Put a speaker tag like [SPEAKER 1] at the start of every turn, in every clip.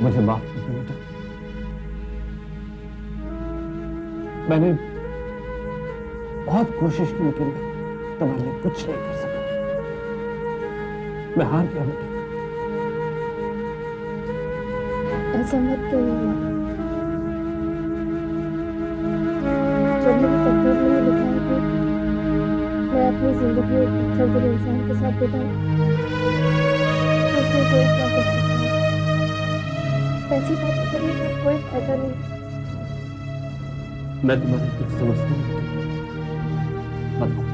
[SPEAKER 1] मुझे माफ कर दो बेटा। मैंने बहुत कोशिश की लेकिन तुम्हारे लिए कुछ नहीं कर सका। मैं हार गया बेटा।
[SPEAKER 2] ऐसा मत कहिए। जब मेरी तकदीर में ही लिखा है कि मैं अपनी जिंदगी एक पत्थर दिल इंसान के साथ बिताऊं, तो उसमें कोई क्या कर सकता है। ऐसी बात करने का कोई फायदा नहीं।
[SPEAKER 1] मैं तुम्हारे दुख समझता हूँ। बताओ,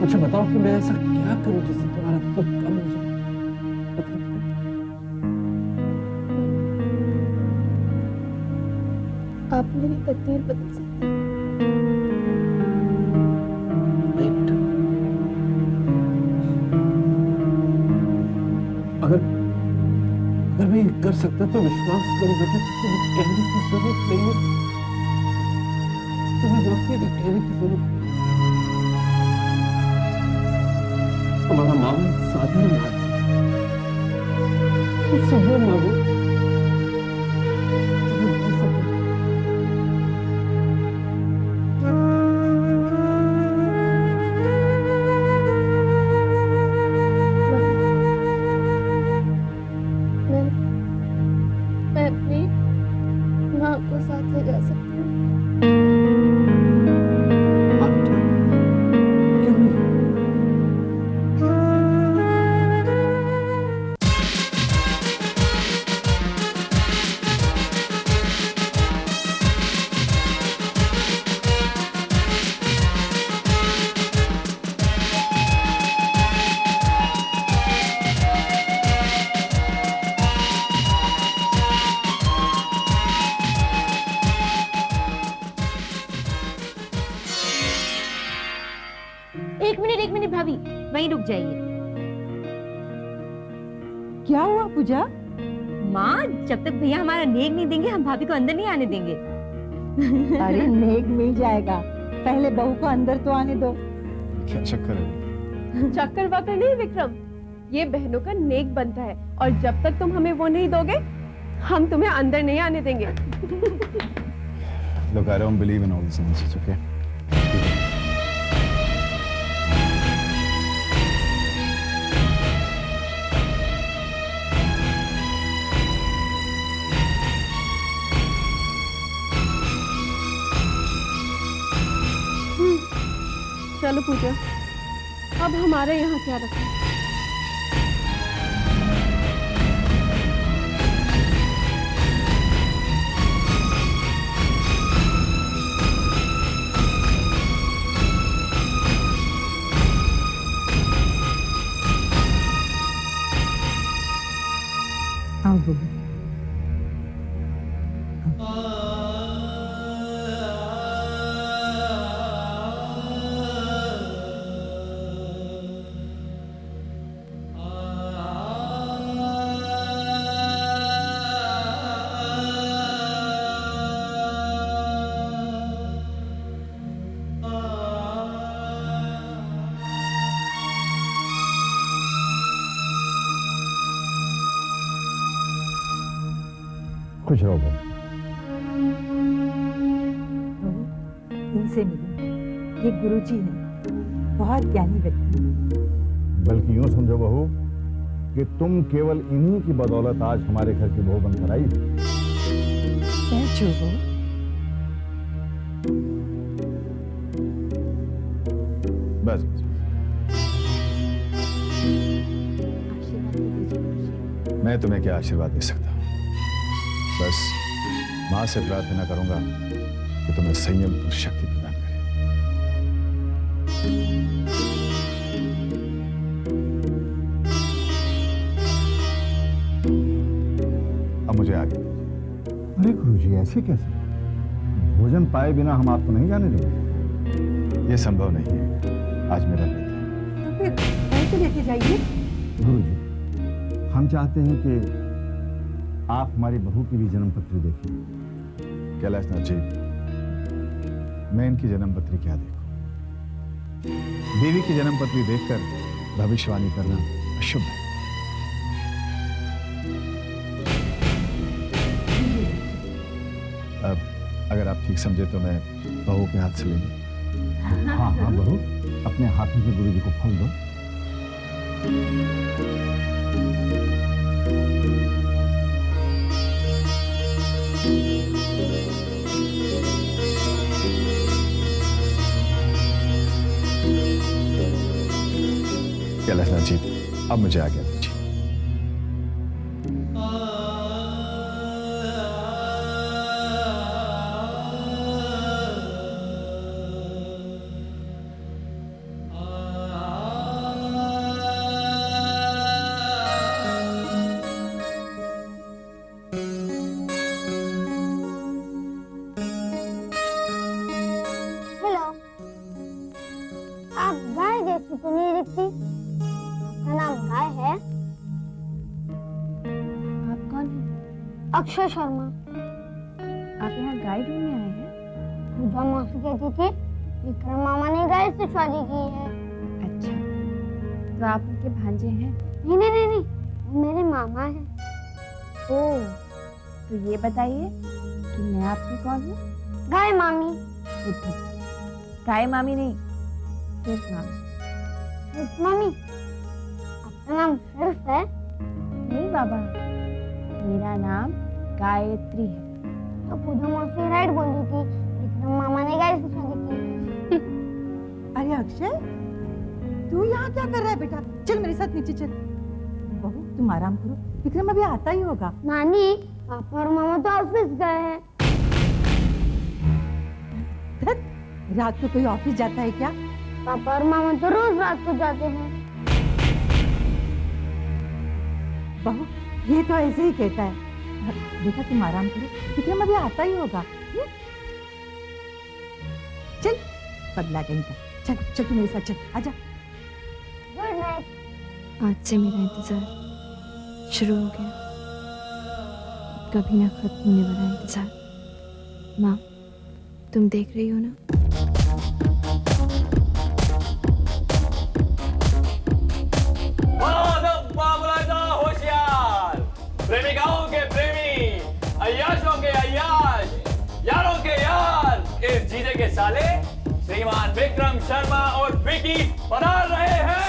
[SPEAKER 1] मुझे बताओ कि मैं ऐसा क्या करूं जिससे तुम्हारा दुख कम हो जाए।
[SPEAKER 2] आप मेरी तकदीर बदल सकते हैं।
[SPEAKER 1] नहीं बेटा, अगर अगर मैं ये कर सकता तो विश्वास करो बेटा, तुम्हें कहने की जरूरत नहीं है। तुम्हें वाकई में कहने की जरूरत नहीं। हमारा मामला एक साधारण बात है। मुझसे वो मांगो जो मैं दे सकूं।
[SPEAKER 2] मैं अपनी माँ को साथ ले जा सकती हूँ।
[SPEAKER 1] हाँ बेटा, क्यों नहीं।
[SPEAKER 3] एक मिनट भाभी, वहीं रुक जाइए।
[SPEAKER 4] क्या हुआ पूजा?
[SPEAKER 3] माँ, जब तक भैया हमारा नेक नहीं देंगे हम भाभी को अंदर नहीं आने देंगे।
[SPEAKER 4] अरे नेक मिल जाएगा, पहले बहू को अंदर तो आने दो।
[SPEAKER 5] क्या चक्कर है?
[SPEAKER 6] चक्कर वक्कर नहीं विक्रम, ये बहनों का नेक बनता है और जब तक तुम हमें वो नहीं दोगे हम तुम्हें अंदर नहीं आने देंगे।
[SPEAKER 5] Look, I don't believe in all this nonsense, okay?
[SPEAKER 6] चलो पूजा, अब हमारे यहाँ क्या रखा?
[SPEAKER 4] आओ बोलो।
[SPEAKER 5] खुश रहो बहू।
[SPEAKER 4] इनसे मिलो, ये गुरुजी हैं, बहुत ज्ञानी व्यक्ति हैं।
[SPEAKER 5] बल्कि यूं समझो बहू कि तुम केवल इन्हीं की बदौलत आज हमारे घर की बहू बनकर आई।
[SPEAKER 4] बैठो वो।
[SPEAKER 5] बस बस। मैं तुम्हें क्या आशीर्वाद दे सकता हूं? बस मां से प्रार्थना करूंगा कि तुम्हें संयम और शक्ति प्रदान करे। अब मुझे आगे दीजिए। अरे गुरुजी, ऐसे कैसे? भोजन पाए बिना हम आपको नहीं जाने देंगे। यह संभव नहीं है, आज मेरा व्रत है।
[SPEAKER 4] तो फिर ऐसे लेके जाइए।
[SPEAKER 5] गुरुजी, हम चाहते हैं कि आप हमारी बहू की भी जन्म पत्री देखिए। कैलाशनाथ जी, मैं इनकी जन्म पत्री क्या देखूं? देवी की जन्म पत्री देखकर भविष्यवाणी करना अशुभ है। अगर आप ठीक समझे तो मैं बहू के हाथ से ले लूं। हाँ हाँ बहू, अपने हाथों से गुरु जी को फल दो। कैलाशनाथ जी, अब मुझे आज्ञा दीजिए।
[SPEAKER 2] हेलो, आप गाय जैसी तो नहीं दिखती। आपका नाम गाय है?
[SPEAKER 6] आप कौन हैं?
[SPEAKER 2] अक्षय शर्मा।
[SPEAKER 6] आप यहाँ गाय ढूंढने आए हैं?
[SPEAKER 2] पूजा मौसी कहती थी विक्रम मामा ने गाय से शादी की है।
[SPEAKER 6] अच्छा, तो आप उनके भांजे हैं?
[SPEAKER 2] नहीं नहीं नहीं नहीं, वो मेरे मामा हैं।
[SPEAKER 6] ओह, तो ये बताइए कि मैं आपकी कौन हूँ?
[SPEAKER 2] गाय मामी।
[SPEAKER 6] बुद्धू, गाय मामी नहीं, सिर्फ मामी।
[SPEAKER 2] सिर्फ मामी? आपका नाम सिर्फ है?
[SPEAKER 6] नहीं बाबा, मेरा नाम गायत्री है।
[SPEAKER 2] तो पूजा मौसी राइट बोल रही थी, विक्रम मामा ने गाय से शादी की।
[SPEAKER 4] अरे अक्षय, तू यहाँ क्या कर रहा है बेटा? चल मेरे साथ नीचे चल। बहू तुम आराम करो, विक्रम अभी आता ही होगा।
[SPEAKER 2] नानी, पापा और मामा तो ऑफिस गए हैं।
[SPEAKER 4] धत, रात को कोई ऑफिस जाता है क्या?
[SPEAKER 2] पापा और मामा तो रोज रात को जाते हैं।
[SPEAKER 4] बहू ये तो ऐसे ही कहता है। बेटा तुम आराम करो, विक्रम अभी आता ही होगा। चल पगला कहीं का, चल चल तू मेरे साथ चल, आजा।
[SPEAKER 2] Good night.
[SPEAKER 6] आज से मेरा इंतजार शुरू हो गया, कभी ना खत्म होने वाला इंतजार। माँ, तुम देख रही हो ना?
[SPEAKER 7] होशियार, प्रेमिकाओं के प्रेमी, अय्याशों के अय्याश, यारों के यार, इस जीजे के साले श्रीमान विक्रम शर्मा और विकी पधार रहे हैं।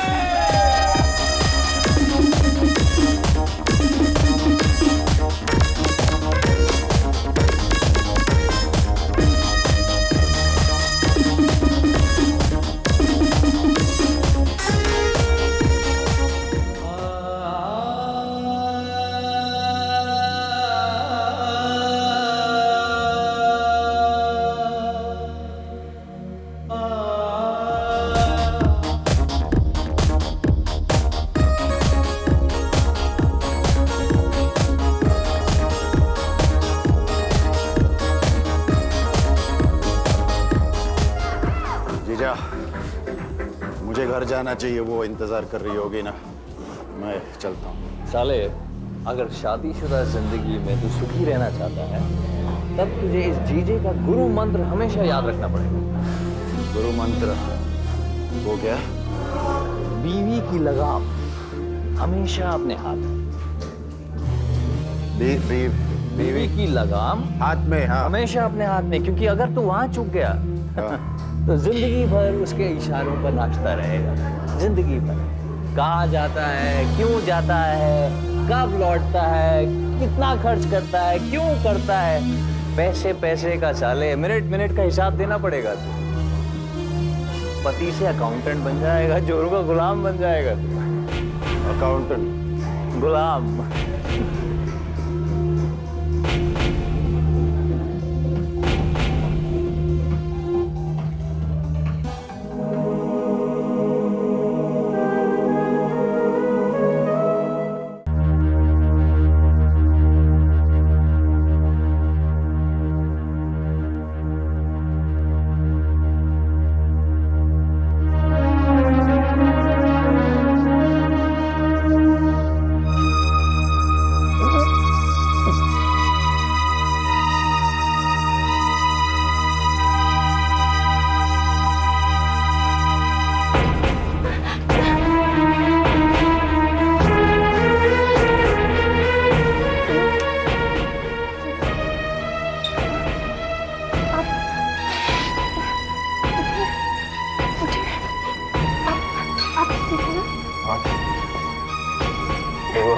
[SPEAKER 5] मुझे घर जाना चाहिए, वो इंतजार कर रही होगी ना, मैं चलता हूँ।
[SPEAKER 7] साले, अगर शादीशुदा जिंदगी में तू सुखी रहना चाहता है, तब तुझे इस जीजे का गुरु मंत्र हमेशा याद रखना पड़ेगा।
[SPEAKER 5] गुरु मंत्र वो क्या?
[SPEAKER 7] बीवी की लगाम हमेशा अपने हाथ में। बीवी की लगाम
[SPEAKER 5] हाथ में? हाँ,
[SPEAKER 7] हमेशा अपने हाथ में, क्योंकि अगर तू वहां चूक गया तो जिंदगी भर उसके इशारों पर नाचता रहेगा। जिंदगी भर कहाँ जाता है, क्यों जाता है, कब लौटता है, कितना खर्च करता है, क्यों करता है, पैसे पैसे का साले, मिनट मिनट का हिसाब देना पड़ेगा। तू पति से अकाउंटेंट बन जाएगा, जोरों का गुलाम बन जाएगा। तू
[SPEAKER 5] अकाउंटेंट
[SPEAKER 7] गुलाम।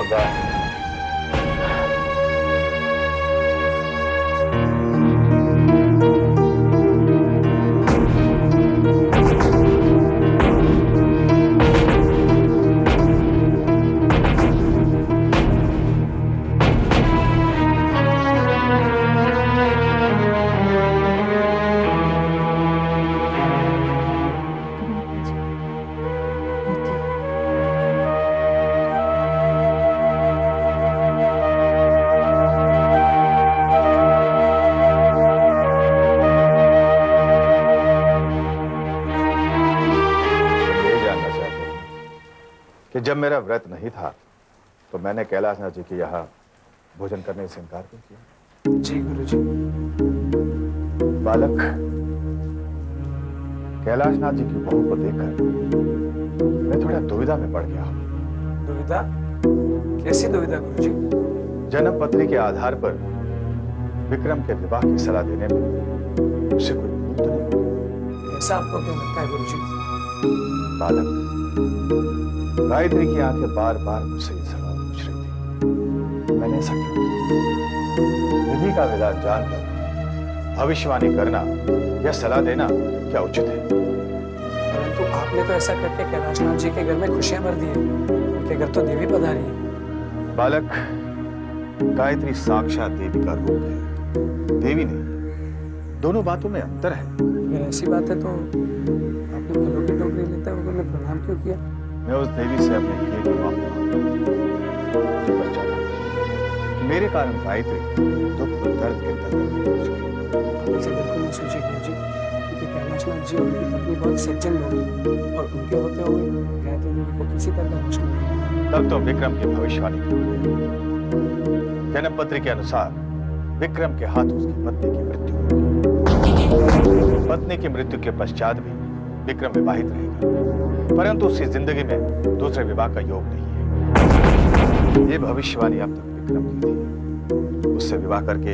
[SPEAKER 5] होगा। कि जब मेरा व्रत नहीं था तो मैंने कैलाशनाथ जी के यहाँ भोजन करने से इनकार क्यों किया?
[SPEAKER 8] जी गुरुजी।
[SPEAKER 5] बालक, कैलाशनाथ जी की बहू को देखकर मैं थोड़ा दुविधा में पड़ गया हूं।
[SPEAKER 8] दुविधा? कैसी दुविधा गुरुजी?
[SPEAKER 5] जन्म पत्री के आधार पर विक्रम के विवाह की सलाह देने में उससे कोई भूल तो नहीं?
[SPEAKER 8] ऐसा आपको क्यों लगता है गुरुजी?
[SPEAKER 5] बालक, गायत्री की आंखें बार बार मुझसे ये सवाल पूछ रही थी, मैंने ऐसा क्यों किया? विधि का विधान जानकर भविष्यवाणी करना या सलाह देना क्या उचित है?
[SPEAKER 8] परंतु आपने तो ऐसा करके कैलाशनाथ जी के घर में खुशियां भर दी है। उनके घर तो देवी पधारी है।
[SPEAKER 5] बालक, गायत्री साक्षात देवी का रूप है, देवी नहीं। दोनों बातों में अंतर है।
[SPEAKER 8] अगर ऐसी बात है तो आपने फलों की टोकरी लेते हुए उन्हें प्रणाम क्यों किया?
[SPEAKER 5] मैं उस देवी से अपने किए की माफी मांगता हूं। मेरे कारण गायत्री दुख और दर्द के दलदल में पहुंच गई।
[SPEAKER 8] ऐसे बिल्कुल नहीं सोचिए गुरुजी, क्योंकि कैलाशनाथ जी और उनकी पत्नी बहुत सज्जन लोग हैं और उनके होते हुए गायत्री देवी को किसी तरह का कुछ नहीं।
[SPEAKER 5] तब तो विक्रम की भविष्यवाणी जन्म पत्री के अनुसार विक्रम के हाथ उसकी पत्नी की मृत्यु होगी। पत्नी की मृत्यु के पश्चात भी विक्रम विवाहित रहेगा, परंतु उसकी जिंदगी में दूसरे विवाह का योग नहीं है। ये भविष्यवाणी अब तक विक्रम की थी। उससे विवाह करके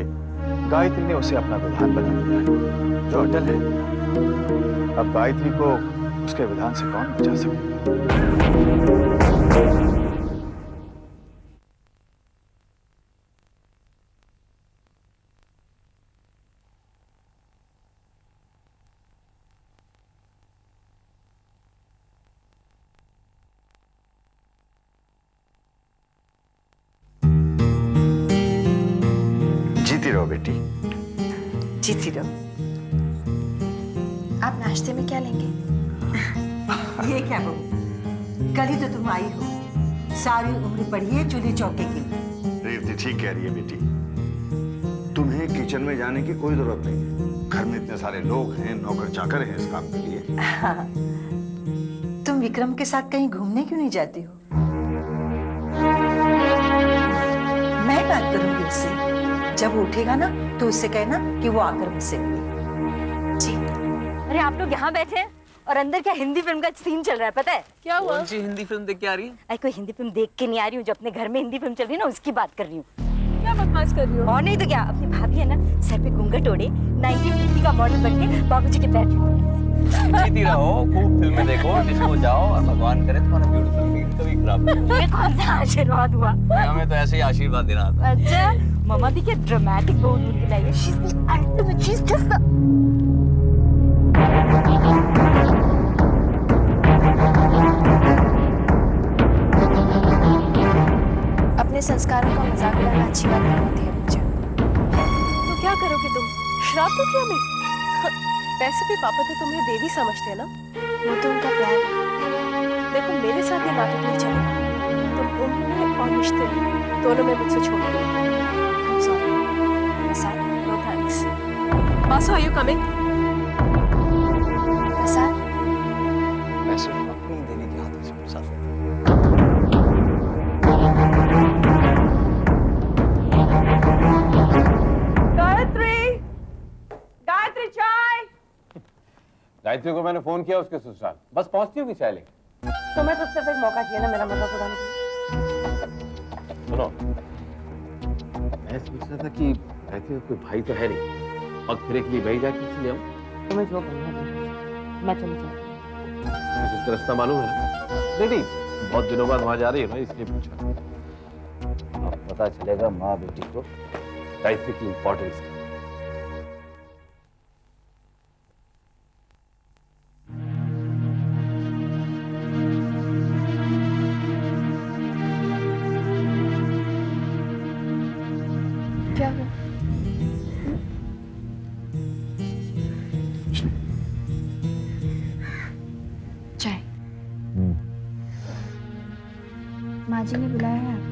[SPEAKER 5] गायत्री ने उसे अपना विधान बना दिया है, जो अटल है। अब गायत्री को उसके विधान से कौन बचा सकेगा? जीती रहो बेटी।
[SPEAKER 4] जीती रहो।
[SPEAKER 6] आप नाश्ते में क्या लेंगे?
[SPEAKER 4] ये क्या बहू, कल ही तो तुम आई हो, सारी उम्र पड़ी है चूल्हे चौके की।
[SPEAKER 5] रेवती ठीक कह रही है बेटी, तुम्हें किचन में जाने की कोई जरूरत नहीं है। घर में इतने सारे लोग हैं, नौकर चाकर हैं इस काम के लिए।
[SPEAKER 4] हाँ। तुम विक्रम के साथ कहीं घूमने क्यों नहीं जाती हो? मैं बात करूंगी उससे, जब वो उठेगा ना तो उससे कहना कि वो आकर मुझसे मिले।
[SPEAKER 6] जी।
[SPEAKER 3] अरे आप लोग यहाँ बैठे हैं और अंदर क्या हिंदी फिल्म का सीन चल रहा है, पता है?
[SPEAKER 9] क्या हुआ?
[SPEAKER 7] कौन सी हिंदी फिल्म देख के आ रही है?
[SPEAKER 3] अरे कोई हिंदी फिल्म देख के नहीं आ रही हूँ, जो अपने घर में हिंदी फिल्म चल रही है ना उसकी बात कर रही हूँ।
[SPEAKER 9] क्या बकवास कर रही हो?
[SPEAKER 3] और नहीं तो क्या, अपनी भाभी है ना सर पे घूंघट ओढ़े 1950 का मॉडल बन के बाबूजी के पैर छूती।
[SPEAKER 7] जीती रहो, खूब फिल्में देखो, डिस्को जाओ और भगवान करे तुम्हारा ब्यूटीफुल फिल्म कभी खराब ना हो।
[SPEAKER 3] ये कौन सा आशीर्वाद हुआ?
[SPEAKER 7] हमें तो ऐसे ही आशीर्वाद देना आता है।
[SPEAKER 3] अच्छा, मम्मा भी क्या ड्रामेटिक बहुत ढूंढ के लाई है। She's the ultimate, she's just the...
[SPEAKER 6] अपने संस्कारों का मजाक उड़ाना अच्छी बात नहीं होती है मुझे।
[SPEAKER 9] तो क्या करोगे तुम? श्राप दो क्या हमें? वैसे भी पापा तो तुम्हें देवी समझते हैं ना?
[SPEAKER 6] वो तो उनका प्यार है।
[SPEAKER 9] देखो मेरे साथ ये नाटक नहीं चलेगा। तुम उम्र में और रिश्ते में दोनों में मुझसे छोड़ दो।
[SPEAKER 6] I'm sorry. Prasad,
[SPEAKER 9] No thanks. Basu, are you coming?
[SPEAKER 6] प्रसाद,
[SPEAKER 7] मैं सिर्फ अपनी देवी के हाथों से प्रसाद।
[SPEAKER 9] गायत्री! गायत्री चाय!
[SPEAKER 1] गायत्री को मैंने फोन किया उसके ससुराल, बस पहुंचती होगी चाय लेके।
[SPEAKER 9] तुम्हें तो सिर्फ एक मौका किया ना मेरा मजाक उड़ाने का।
[SPEAKER 1] सुनो, मैं सोच रहा था कि गायत्री का कोई भाई तो है नहीं, और फिर एक लिए भाई जाके ले आऊं।
[SPEAKER 9] तुम्हें जो करना है मैं चली जाऊंगी।
[SPEAKER 1] मुझे तो रास्ता मालूम है ना। नहीं नहीं, बहुत दिनों बाद वहां जा रही है ना, इसलिए पूछा।
[SPEAKER 7] पता चलेगा माँ बेटी को गायत्री की इंपॉर्टेंस।
[SPEAKER 6] क्या हुआ? चाय। माँ जी ने बुलाया है आपको।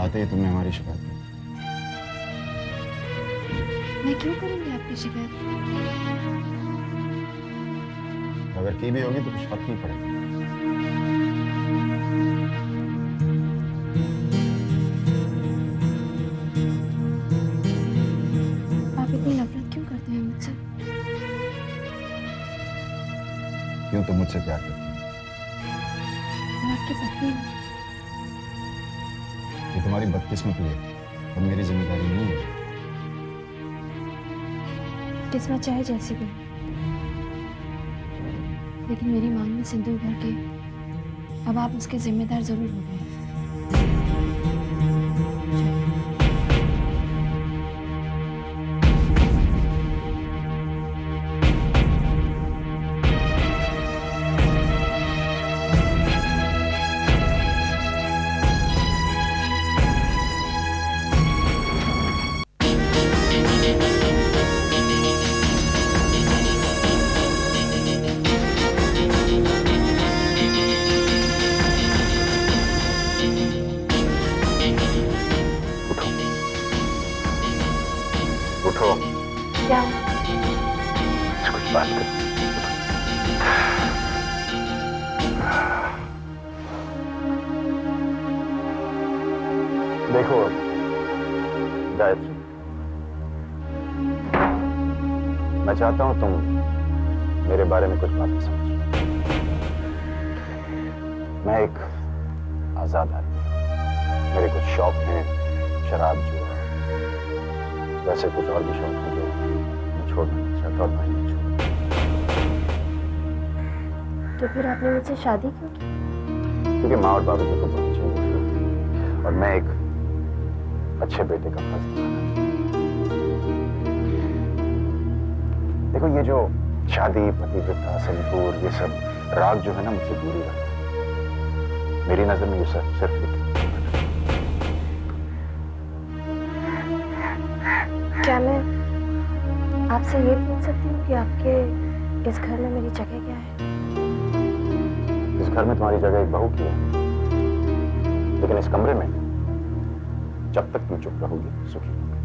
[SPEAKER 5] आते ही तुमने हमारी शिकायत की।
[SPEAKER 6] मैं क्यों करूंगी आपकी शिकायत?
[SPEAKER 5] अगर की भी होगी तो कुछ फर्क नहीं पड़ेगा।
[SPEAKER 6] आप इतनी नफरत क्यों करते हैं मुझसे?
[SPEAKER 5] क्यों तुम मुझसे प्यार करती हो?
[SPEAKER 6] मैं आपकी पत्नी हूँ।
[SPEAKER 5] ये तुम्हारी बदकिस्मती है और मेरी जिम्मेदारी नहीं है।
[SPEAKER 6] किस्मत चाहे जैसी भी, लेकिन मेरी मांग में सिंदूर भर के अब आप उसके जिम्मेदार जरूर हो गए।
[SPEAKER 5] उठो।
[SPEAKER 6] क्या?
[SPEAKER 5] कुछ बात कर। देखो गायत्री, मैं चाहता हूं तुम मेरे बारे में कुछ बातें समझो। मैं एक आजाद आदमी, मेरे कुछ शौक हैं, शराब, जुआ, वैसे कुछ और भी शौक हैं जो मैं छोड़ना नहीं चाहता और मैं नहीं छोड़ूंगा।
[SPEAKER 6] तो फिर आपने मुझसे शादी क्यों की?
[SPEAKER 5] क्योंकि माँ और बाबा जी को बहुत चाहिए और मैं एक अच्छे बेटे का फर्ज निभाना। देखो ये जो शादी, पतिव्रता, सिंदूर, ये सब राग जो है ना, मुझसे दूरी रखना। मेरी नजर में ये सब सिर्फ एक
[SPEAKER 6] क्या मैं आपसे ये पूछ सकती हूँ कि आपके इस घर में मेरी जगह क्या है?
[SPEAKER 5] इस घर में तुम्हारी जगह एक बहू की है, लेकिन इस कमरे में जब तक तुम चुप रहोगी सुखी होगी।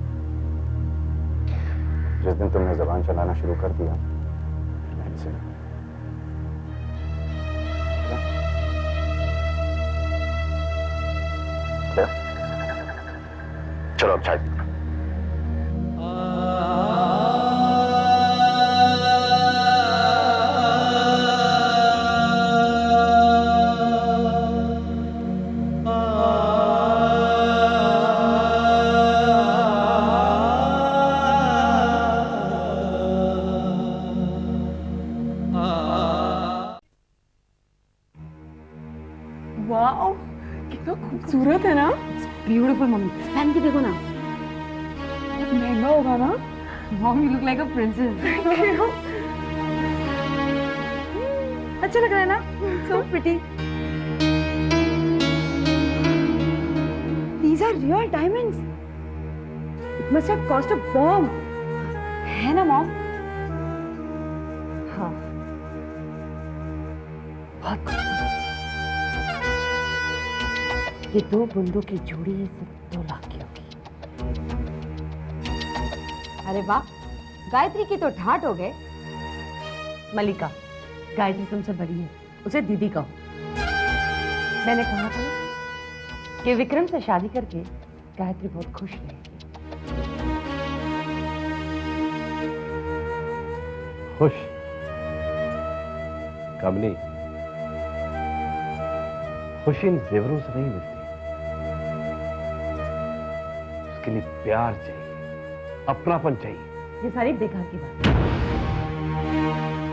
[SPEAKER 5] जिस दिन तुमने जबान चलाना शुरू कर दिया, मैं इसे क्या? चलो अब चाय पीते हैं।
[SPEAKER 9] वाओ, कितना खूबसूरत है ना।
[SPEAKER 3] ब्यूटीफुल मम्मी, पहन के देखो ना।
[SPEAKER 9] बहुत महंगा होगा ना।
[SPEAKER 3] Mom you look like a princess.
[SPEAKER 9] अच्छा लग रहा है ना? So pretty. These are real diamonds. It must have cost a bomb. है ना मॉम?
[SPEAKER 3] हाँ, बहुत खूबसूरत। ये 2 बूंदों की जोड़ी है, सिर्फ 2 लाख की होगी। अरे वाह, गायत्री की तो ठाट हो गए। मलिका, गायत्री तुमसे बड़ी है, उसे दीदी कहो। मैंने कहा था कि विक्रम से शादी करके गायत्री बहुत खुश रहेगी।
[SPEAKER 7] खुश? कमली, खुशी इन जेवरों से नहीं मिलती। उसके लिए प्यार चाहिए, अपनापन चाहिए।
[SPEAKER 3] ये सारी बेकार की बात है।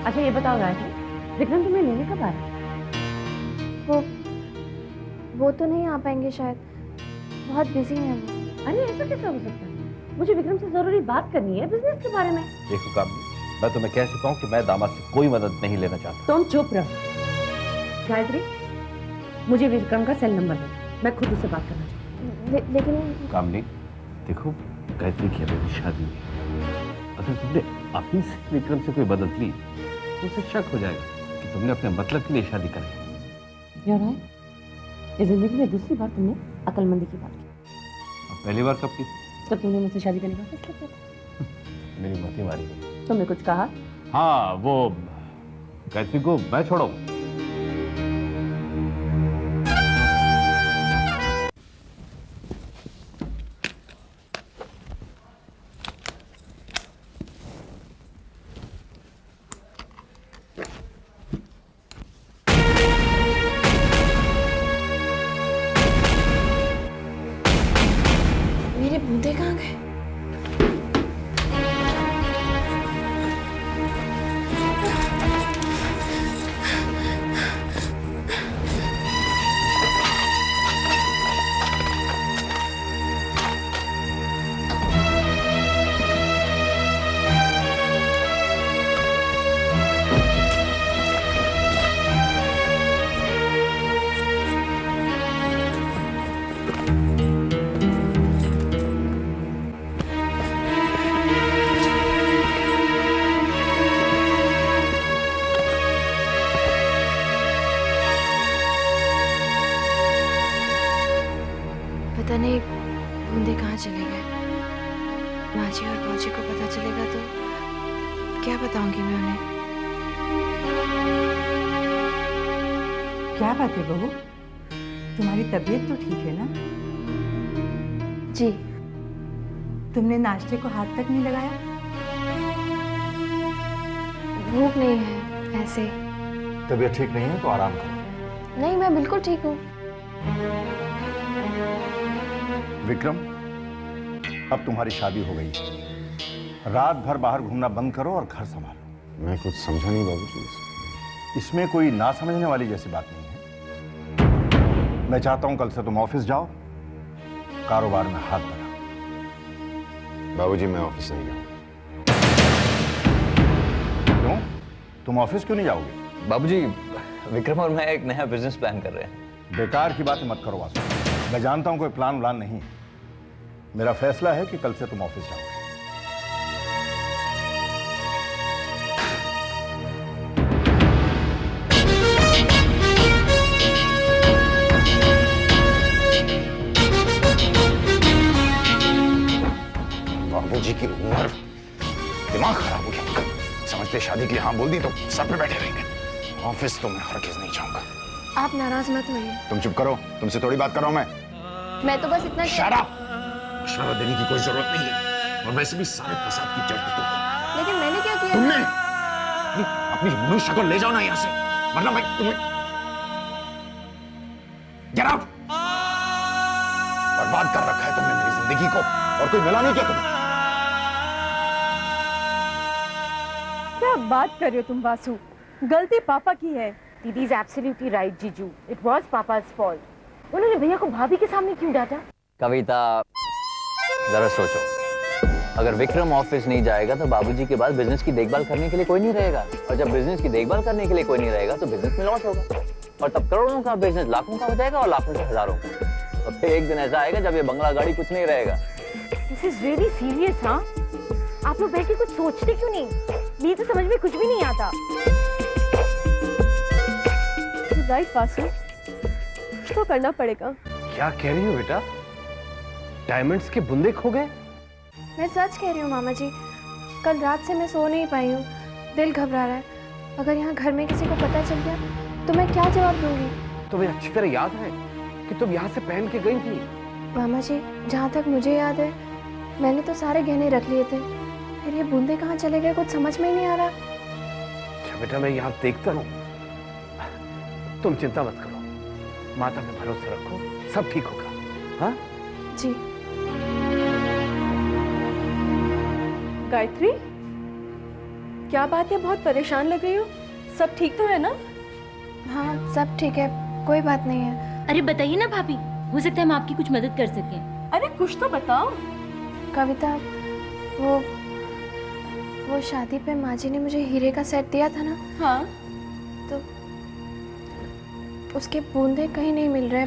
[SPEAKER 3] अच्छा ये बताओ गायत्री, विक्रम तुम्हें लेने कब आ रहा है?
[SPEAKER 2] वो तो नहीं आ पाएंगे शायद, बहुत बिजी हैं वो।
[SPEAKER 3] अरे ऐसा कैसे हो सकता है? मुझे विक्रम से जरूरी बात करनी है बिजनेस के बारे में।
[SPEAKER 7] देखो कामनी, मैं तुम्हें कैसे कहूँ कि मैं दामाद से कोई मदद नहीं लेना चाहता।
[SPEAKER 3] तुम चुप रहो। गायत्री, मुझे विक्रम का सेल नंबर दो, मैं खुद उससे बात करना चाहती हूँ।
[SPEAKER 2] लेकिन
[SPEAKER 7] कामनी देखो, गायत्री की अभी शादी है। अगर तुमने अपनी से विक्रम से कोई मदद ली तो उसे शक हो जाएगा कि तुमने अपने मतलब के लिए शादी कराई।
[SPEAKER 3] यार आए, ये जिंदगी में दूसरी बार तुमने अकलमंदी की बात की।
[SPEAKER 7] अब पहली बार कब की?
[SPEAKER 3] तब तुमने मुझसे शादी करने का फैसला किया।
[SPEAKER 7] मेरी मती मारी गई।
[SPEAKER 3] तुमने कुछ कहा?
[SPEAKER 7] हाँ, वो गायत्री को मैं छोड़ो।
[SPEAKER 6] मेरे बूंदे कहाँ गए? पता नहीं बूंदे कहाँ चले गए। माँ जी और बाबू जी को पता चलेगा तो क्या बताऊंगी मैं उन्हें।
[SPEAKER 4] क्या बात है बहू, तुम्हारी तबीयत तो ठीक है ना?
[SPEAKER 6] जी।
[SPEAKER 4] तुमने नाश्ते को हाथ तक नहीं लगाया?
[SPEAKER 6] भूख नहीं है, ऐसे।
[SPEAKER 5] तबीयत ठीक नहीं है तो आराम करो।
[SPEAKER 6] नहीं, मैं बिल्कुल ठीक हूँ।
[SPEAKER 5] विक्रम, अब तुम्हारी शादी हो गई है। रात भर बाहर घूमना बंद करो और घर संभालो।
[SPEAKER 10] मैं कुछ समझा नहीं बाबूजी।
[SPEAKER 5] इसमें कोई ना समझने वाली जैसी बात नहीं है। मैं चाहता हूं कल से तुम ऑफिस जाओ, कारोबार में हाथ बढ़ाओ।
[SPEAKER 10] बाबूजी मैं ऑफिस नहीं जाऊंगा।
[SPEAKER 5] क्यों? तुम ऑफिस क्यों नहीं जाओगे?
[SPEAKER 7] बाबूजी, विक्रम और मैं एक नया बिजनेस प्लान कर रहे हैं।
[SPEAKER 5] बेकार की बातें मत करो वासु। मैं जानता हूं कोई प्लान व्लान नहीं। मेरा फैसला है कि कल से तुम ऑफिस जाओगे।
[SPEAKER 10] बाबूजी की उम्र, दिमाग खराब हो गया उनका। समझते शादी के लिए हाँ बोल दी तो सर पे बैठे रहेंगे। ऑफिस तो मैं हरगिज नहीं जाऊंगा।
[SPEAKER 6] आप नाराज मत होइए।
[SPEAKER 5] तुम चुप करो, तुमसे थोड़ी बात कर रहा हूं
[SPEAKER 6] मैं तो बस इतना।
[SPEAKER 10] Shut up! मशवरा देने की कोई जरूरत नहीं है। और वैसे भी सारे फसाद की जड़ तो तुम।
[SPEAKER 6] लेकिन मैंने क्या किया?
[SPEAKER 10] तुमने अपनी मनुष्य को ले जाओ ना यहाँ से, वरना मैं तुम्हें गेट आउट। बर्बाद कर रखा है तुमने मेरी जिंदगी को, और कोई मिला नहीं क्या तुम्हें?
[SPEAKER 9] क्या बात कर रहे हो तुम वासु? गलती पापा की है।
[SPEAKER 3] दीदी इज एब्सोल्युटली राइट जीजू, इट वाज पापाज फॉल्ट। उन्होंने भैया को भाभी के सामने क्यों डांटा?
[SPEAKER 7] कविता, जरा सोचो, अगर विक्रम ऑफिस नहीं जाएगा तो बाबूजी के बाद बिजनेस की देखभाल करने के लिए कोई नहीं रहेगा, और जब बिजनेस की देखभाल करने के लिए कोई नहीं रहेगा तो बिजनेस में लॉस होगा, और तब करोड़ों का बिजनेस लाखों का हो जाएगा, और लाखों से हजारों का। और फिर एक दिन ऐसा आएगा जब ये बंगला गाड़ी कुछ नहीं रहेगा।
[SPEAKER 3] This is really serious. हाँ, आप लोग बैठ के कुछ सोचते क्यों नहीं? मुझे तो समझ में कुछ भी नहीं आता।
[SPEAKER 9] राइट वासु, तो करना पड़ेगा।
[SPEAKER 1] क्या कह रही हो बेटा? डायमंड्स के बुंदे खो गए?
[SPEAKER 6] मैं सच कह रही हूँ मामा जी। कल रात से मैं सो नहीं पाई हूँ, दिल घबरा रहा है। अगर यहाँ घर में किसी को पता चल गया तो मैं क्या जवाब दूंगी?
[SPEAKER 1] तुम्हें अच्छी तरह याद है कि तुम यहाँ से पहन के गई थी?
[SPEAKER 6] मामा जी, जहाँ तक मुझे याद है मैंने तो सारे गहने रख लिए थे। फिर ये बूंदे कहाँ चले गए, कुछ समझ में ही नहीं आ रहा।
[SPEAKER 1] अच्छा बेटा, मैं यहाँ देखता हूँ, तुम चिंता मत करो, माता में भरोसा रखो, सब ठीक होगा। हाँ
[SPEAKER 6] जी।
[SPEAKER 9] गायत्री, क्या बात है? बहुत परेशान लग रही हो। सब ठीक तो है ना?
[SPEAKER 6] हाँ, सब ठीक है, कोई बात नहीं है।
[SPEAKER 11] अरे बताइए ना भाभी, हो सकता है हम आपकी कुछ मदद कर सकें।
[SPEAKER 9] अरे कुछ तो बताओ।
[SPEAKER 6] कविता, वो शादी पे माँ जी ने मुझे हीरे का सेट दिया था ना।
[SPEAKER 9] हाँ।
[SPEAKER 6] तो उसके बूंदे कहीं नहीं मिल रहे।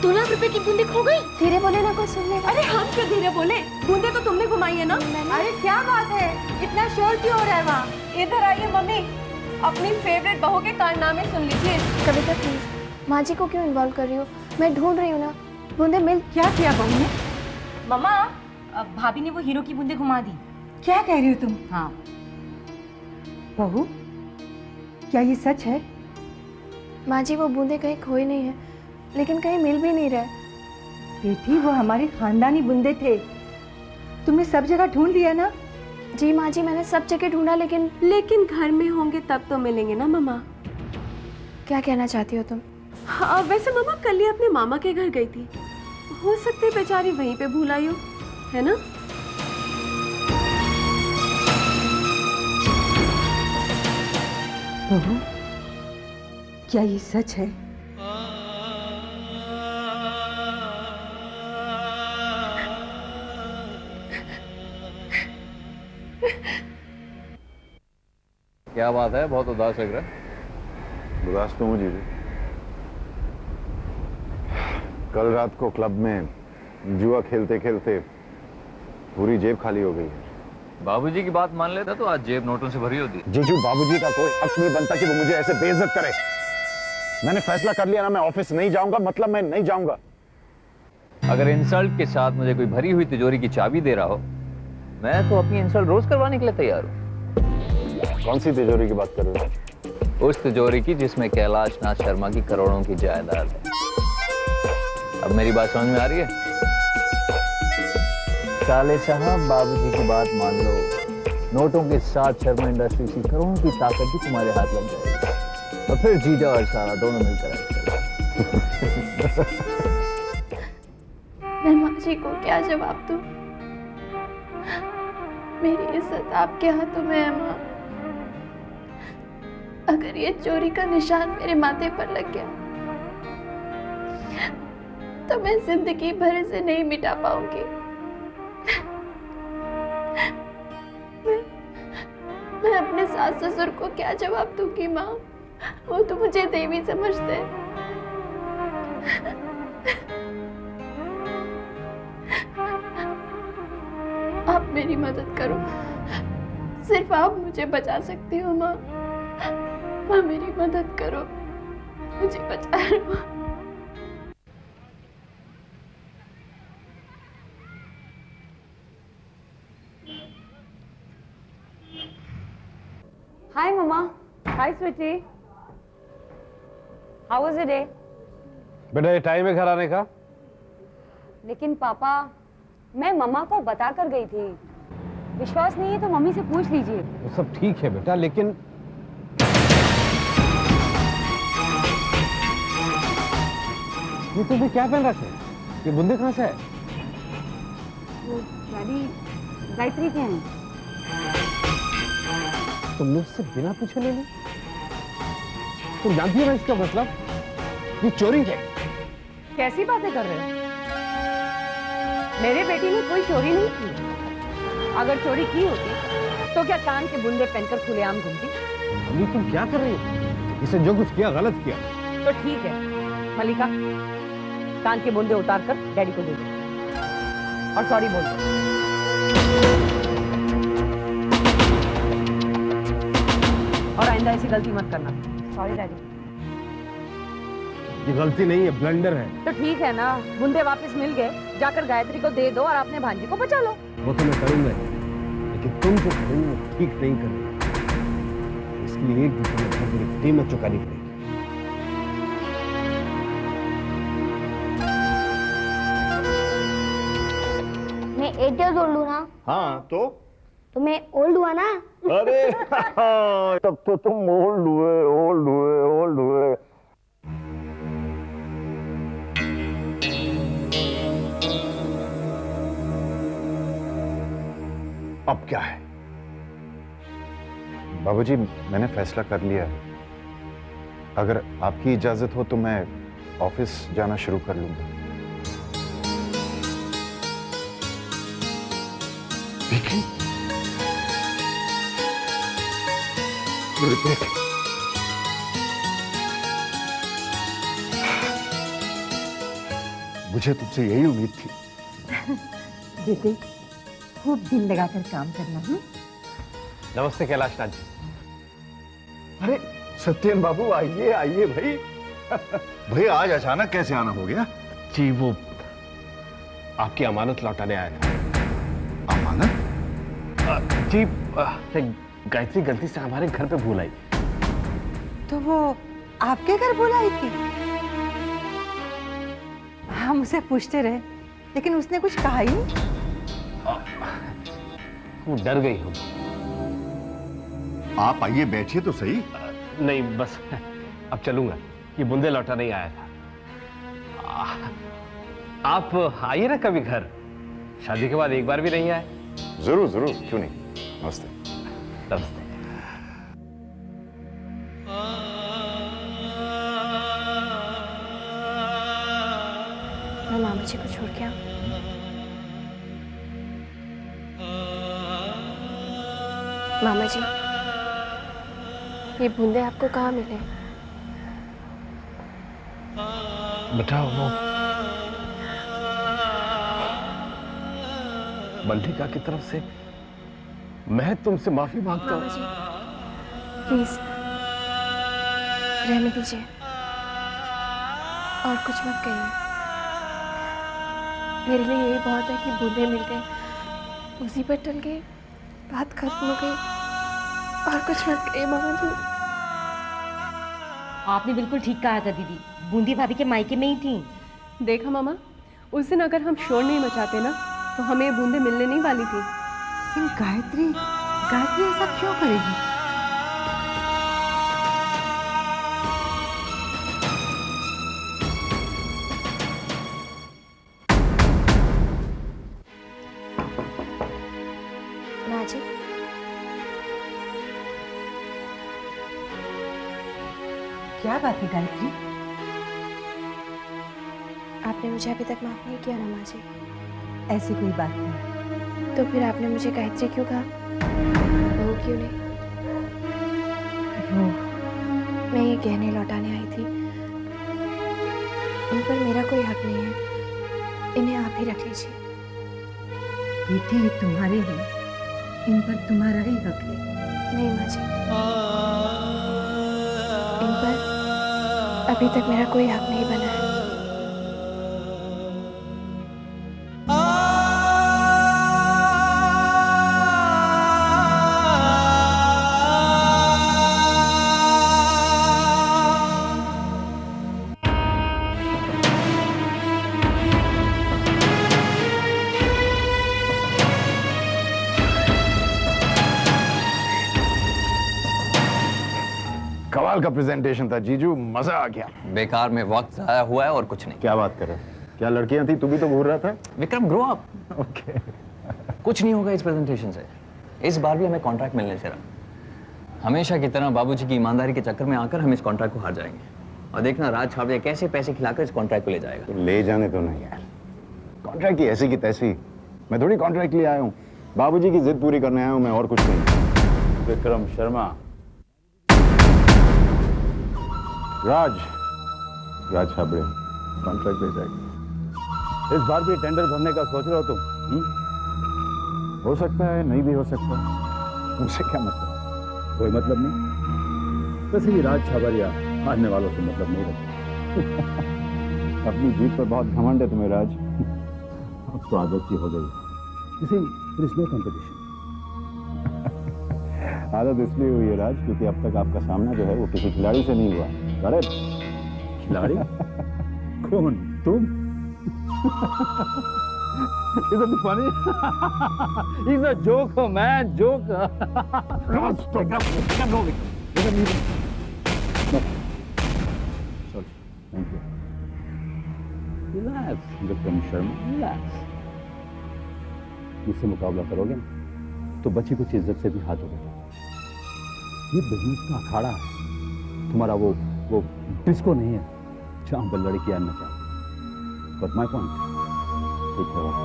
[SPEAKER 11] 2 लाख रुपए की बूंदे खो गई।
[SPEAKER 6] धीरे बोले ना, कोई सुन लेगा।
[SPEAKER 9] अरे हम क्यों धीरे बोले, बूंदे तो तुमने घुमाई है ना।
[SPEAKER 4] अरे क्या बात है, इतना शोर क्यों हो रहा है वहाँ?
[SPEAKER 9] इधर आइए मम्मी, अपनी फेवरेट बहू के कारनामे सुन लीजिए।
[SPEAKER 6] कविता प्लीज, माँ जी को क्यों इन्वॉल्व कर रही हो? मैं ढूंढ रही हूँ ना, बूंदे मिल।
[SPEAKER 4] क्या किया बहू ने?
[SPEAKER 11] मम्मा, भाभी ने वो हीरो की बूंदे घुमा दी।
[SPEAKER 4] क्या कह रही हो तुम?
[SPEAKER 11] हाँ।
[SPEAKER 4] बहू, क्या ये सच है?
[SPEAKER 6] माँ जी, वो बूंदे कहीं खोई नहीं है, लेकिन कहीं मिल भी नहीं रहे।
[SPEAKER 4] बेटी, वो हमारे खानदानी बूंदे थे, तुमने सब जगह ढूंढ लिया ना?
[SPEAKER 6] जी माँ जी, मैंने सब जगह ढूंढा,
[SPEAKER 9] लेकिन घर में होंगे तब तो मिलेंगे ना मम्मा।
[SPEAKER 6] क्या कहना चाहती हो तुम?
[SPEAKER 9] हाँ, वैसे मम्मा कल ही अपने मामा के घर गई थी, हो सकते बेचारी वहीं पे भूल आई हो, है ना?
[SPEAKER 4] बहू, क्या ये सच है?
[SPEAKER 7] क्या बात है, बहुत उदास लग रहा है।
[SPEAKER 5] उदास तो मुझे भी। कल रात को क्लब में जुआ खेलते खेलते पूरी जेब खाली हो गई है।
[SPEAKER 7] बाबूजी की बात मान लेता तो आज जेब नोटों से भरी होती।
[SPEAKER 5] जीजू, बाबूजी का कोई हक नहीं बनता कि वो मुझे ऐसे बेइज्जत करे। मैंने फैसला कर लिया ना, मैं ऑफिस नहीं जाऊंगा, मतलब मैं नहीं जाऊंगा।
[SPEAKER 7] अगर इंसल्ट के साथ मुझे कोई भरी हुई तिजोरी की चाबी दे रहा हो, मैं तो अपनी इंसल्ट रोज करवाने के लिए तैयार हूँ।
[SPEAKER 5] कौन सी तिजोरी की बात कर रहे हो?
[SPEAKER 7] उस तिजोरी की जिसमें कैलाश नाथ शर्मा की करोड़ों की जायदाद है। अब मेरी बात समझ में आ रही है? साले साहब, बाबूजी की बात मान लो, नोटों के साथ शर्मा इंडस्ट्रीज की करोड़ों की ताकत भी तुम्हारे हाथ लग जाएगी, और फिर जीजा और सारा दोनों मिलकर
[SPEAKER 6] मैं माँ जी को क्या जवाब दूं? मेरी इज्जत आपके हाथों में है माँ। अगर ये चोरी का निशान मेरे माथे पर लग गया तो मैं जिंदगी भर इसे नहीं मिटा पाऊंगी। मैं अपने सास ससुर को क्या जवाब दूंगी माँ? वो तो मुझे देवी समझते हैं। आप मेरी मदद करो, सिर्फ आप मुझे बचा सकती हो माँ। माँ, मेरी मदद करो, मुझे बचा लो।
[SPEAKER 3] Hi, Mama. Hi, sweetie. How was your day?
[SPEAKER 1] बेटा, ये टाइम है घर आने का?
[SPEAKER 3] लेकिन पापा, मैं मम्मा को बता कर गई थी। विश्वास नहीं है तो मम्मी से पूछ लीजिए।
[SPEAKER 1] वो सब ठीक है बेटा, लेकिन ये तुमने क्या पहन रखे? ये बूंदे कहाँ से है?
[SPEAKER 3] वो डैडी गायत्री के हैं।
[SPEAKER 1] तुमने उससे बिना पूछे ले ली? तुम जानती हो ना इसका मतलब? ये चोरी है।
[SPEAKER 3] कैसी बातें कर रहे हो? मेरे बेटी ने कोई चोरी नहीं की। अगर चोरी की होती तो क्या कान के बुंदे पहनकर खुलेआम घूमती?
[SPEAKER 1] अम्मी, तुम क्या कर रही हो? इसे जो कुछ किया गलत किया।
[SPEAKER 3] तो ठीक है मलिका, कान के बुंदे उतार कर डैडी को दे दो और सॉरी बोल दो। और आइंदा ऐसी गलती मत करना। Sorry daddy.
[SPEAKER 1] ये गलती नहीं है, ब्लंडर है।
[SPEAKER 3] तो ठीक है ना, बुंदे वापस मिल गए, जाकर गायत्री को दे दो और अपने भांजी को बचा लो।
[SPEAKER 1] वो तो मैं करूंगा, लेकिन तुम जो करोगी वो ठीक नहीं करोगी। इसके लिए एक दूसरे में बहुत बड़ी कीमत चुकानी पड़ेगी।
[SPEAKER 2] मैं 8 years old हूँ ना?
[SPEAKER 5] हाँ,
[SPEAKER 2] तो मैं ओल्ड हुआ ना?
[SPEAKER 5] अरे तब तो तुम ओल्ड हुए। अब क्या है? बाबूजी, मैंने फैसला कर लिया है। अगर आपकी इजाजत हो तो मैं ऑफिस जाना शुरू कर लूंगा। विकी, मेरे बेटे, मुझे तुमसे यही उम्मीद थी।
[SPEAKER 4] बेटे खूब दिल लगाकर काम करना।
[SPEAKER 1] नमस्ते कैलाशनाथ जी।
[SPEAKER 5] अरे सत्येन बाबू, आइए आइए भाई। भाई आज अचानक कैसे आना हो गया?
[SPEAKER 1] जी वो आपकी अमानत लौटाने आया था।
[SPEAKER 5] अमानत?
[SPEAKER 1] जी गायत्री गलती से हमारे घर पे भूल आई।
[SPEAKER 4] तो वो आपके घर बुलाई थी? हम उसे पूछते रहे लेकिन उसने कुछ कहा ही नहीं।
[SPEAKER 1] वो डर गई हम।
[SPEAKER 5] आप आइए, बैठिए तो सही।
[SPEAKER 1] नहीं बस अब चलूंगा, ये बूंदे लौटा नहीं आया था। आप आइए ना कभी घर, शादी के बाद एक बार भी नहीं आए।
[SPEAKER 5] जरूर जरूर, क्यों नहीं। नमस्ते।
[SPEAKER 1] नमस्ते।
[SPEAKER 6] मैं मामा जी को छोड़ के आऊं? मामा जी, ये बूंदे आपको कहाँ मिले?
[SPEAKER 1] बेटा वो मल्लिका की तरफ से, मैं तुमसे माफी मांगता हूँ।
[SPEAKER 6] मामा जी प्लीज रहने दीजिए और कुछ मत कहिए। मेरे लिए यही बहुत है कि बूंदे मिल गए, मुसीबत टल गई, बात खत्म हो गई, और कुछ मत कहिए मामा जी।
[SPEAKER 11] आपने बिल्कुल ठीक कहा था दीदी, बूंदी भाभी के मायके में ही थी।
[SPEAKER 9] देखा मामा, उस दिन अगर हम शोर नहीं मचाते ना तो हमें ये बूंदे मिलने नहीं वाली थी।
[SPEAKER 4] लेकिन गायत्री गायत्री ऐसा क्यों करेगी?
[SPEAKER 6] माँ जी,
[SPEAKER 4] क्या बात है गायत्री?
[SPEAKER 6] आपने मुझे अभी तक माफ नहीं किया ना माँ जी?
[SPEAKER 4] ऐसी कोई बात नहीं।
[SPEAKER 6] तो फिर आपने मुझे गायत्री क्यों कहा? बहू क्यों नहीं?
[SPEAKER 4] वो
[SPEAKER 6] मैं ये गहने लौटाने आई थी, इन पर मेरा कोई हक नहीं है, इन्हें आप ही रख लीजिए।
[SPEAKER 4] बेटी ये तुम्हारे हैं, इन पर तुम्हारा ही हक है।
[SPEAKER 6] नहीं माँ जी, इन पर अभी तक मेरा कोई हक नहीं बना है।
[SPEAKER 5] कमाल का प्रेजेंटेशन था जीजू, मजा आ गया।
[SPEAKER 7] बेकार में वक्त जाया हुआ है और कुछ नहीं।
[SPEAKER 5] क्या बात कर रहे हो? क्या लड़कियां थी? तू भी तो घूर रहा था।
[SPEAKER 7] Vikram grow up.
[SPEAKER 5] ओके।
[SPEAKER 7] कुछ नहीं होगा इस प्रेजेंटेशन से। इस बार भी हमें कॉन्ट्रैक्ट मिलने से रहा। हमेशा की तरह बाबूजी की ईमानदारी के चक्कर में आकर हम इस कॉन्ट्रैक्ट को हार जाएंगे, और देखना राज छावड़िया कैसे पैसे खिलाकर इस कॉन्ट्रैक्ट को ले जाएगा।
[SPEAKER 5] तो ले जाने तो नहीं यार, कॉन्ट्रैक्ट की ऐसी की तैसी। मैं थोड़ी कॉन्ट्रैक्ट लिए आया हूँ, बाबूजी की जिद पूरी करने आया हूँ मैं, और कुछ नहीं। विक्रम शर्मा, राज छाबड़े कॉन्ट्रैक्ट ले जाएगा।
[SPEAKER 12] इस बार भी टेंडर भरने का सोच रहे हो तुम?
[SPEAKER 5] हो सकता है, नहीं भी हो सकता। मुझसे क्या मतलब?
[SPEAKER 12] कोई मतलब नहीं। वैसे भी राज छाबड़िया हारने वालों से मतलब नहीं रखता।
[SPEAKER 5] अपनी जीत पर बहुत घमंड है तुम्हें राज।
[SPEAKER 12] अब तो आदत सी हो गई। इसी नो कंपटीशन।
[SPEAKER 5] आदत इसलिए हुई है राज क्योंकि अब तक आपका सामना जो है वो किसी खिलाड़ी से नहीं हुआ। करेक्ट?
[SPEAKER 12] खिलाड़ी? कौन? तुम? Isn't it funny? He's a joker, man, joker.
[SPEAKER 5] Sorry, thank you.
[SPEAKER 12] Relax, Vikram Sharma, relax. मुझसे मुकाबला करोगे तो बची कुछ इज्जत से भी हाथ होगा। ये बिजनेस का अखाड़ा है। तुम्हारा वो वो डिस्को नहीं है जहां पर लड़कियां नचा। But my point, take care of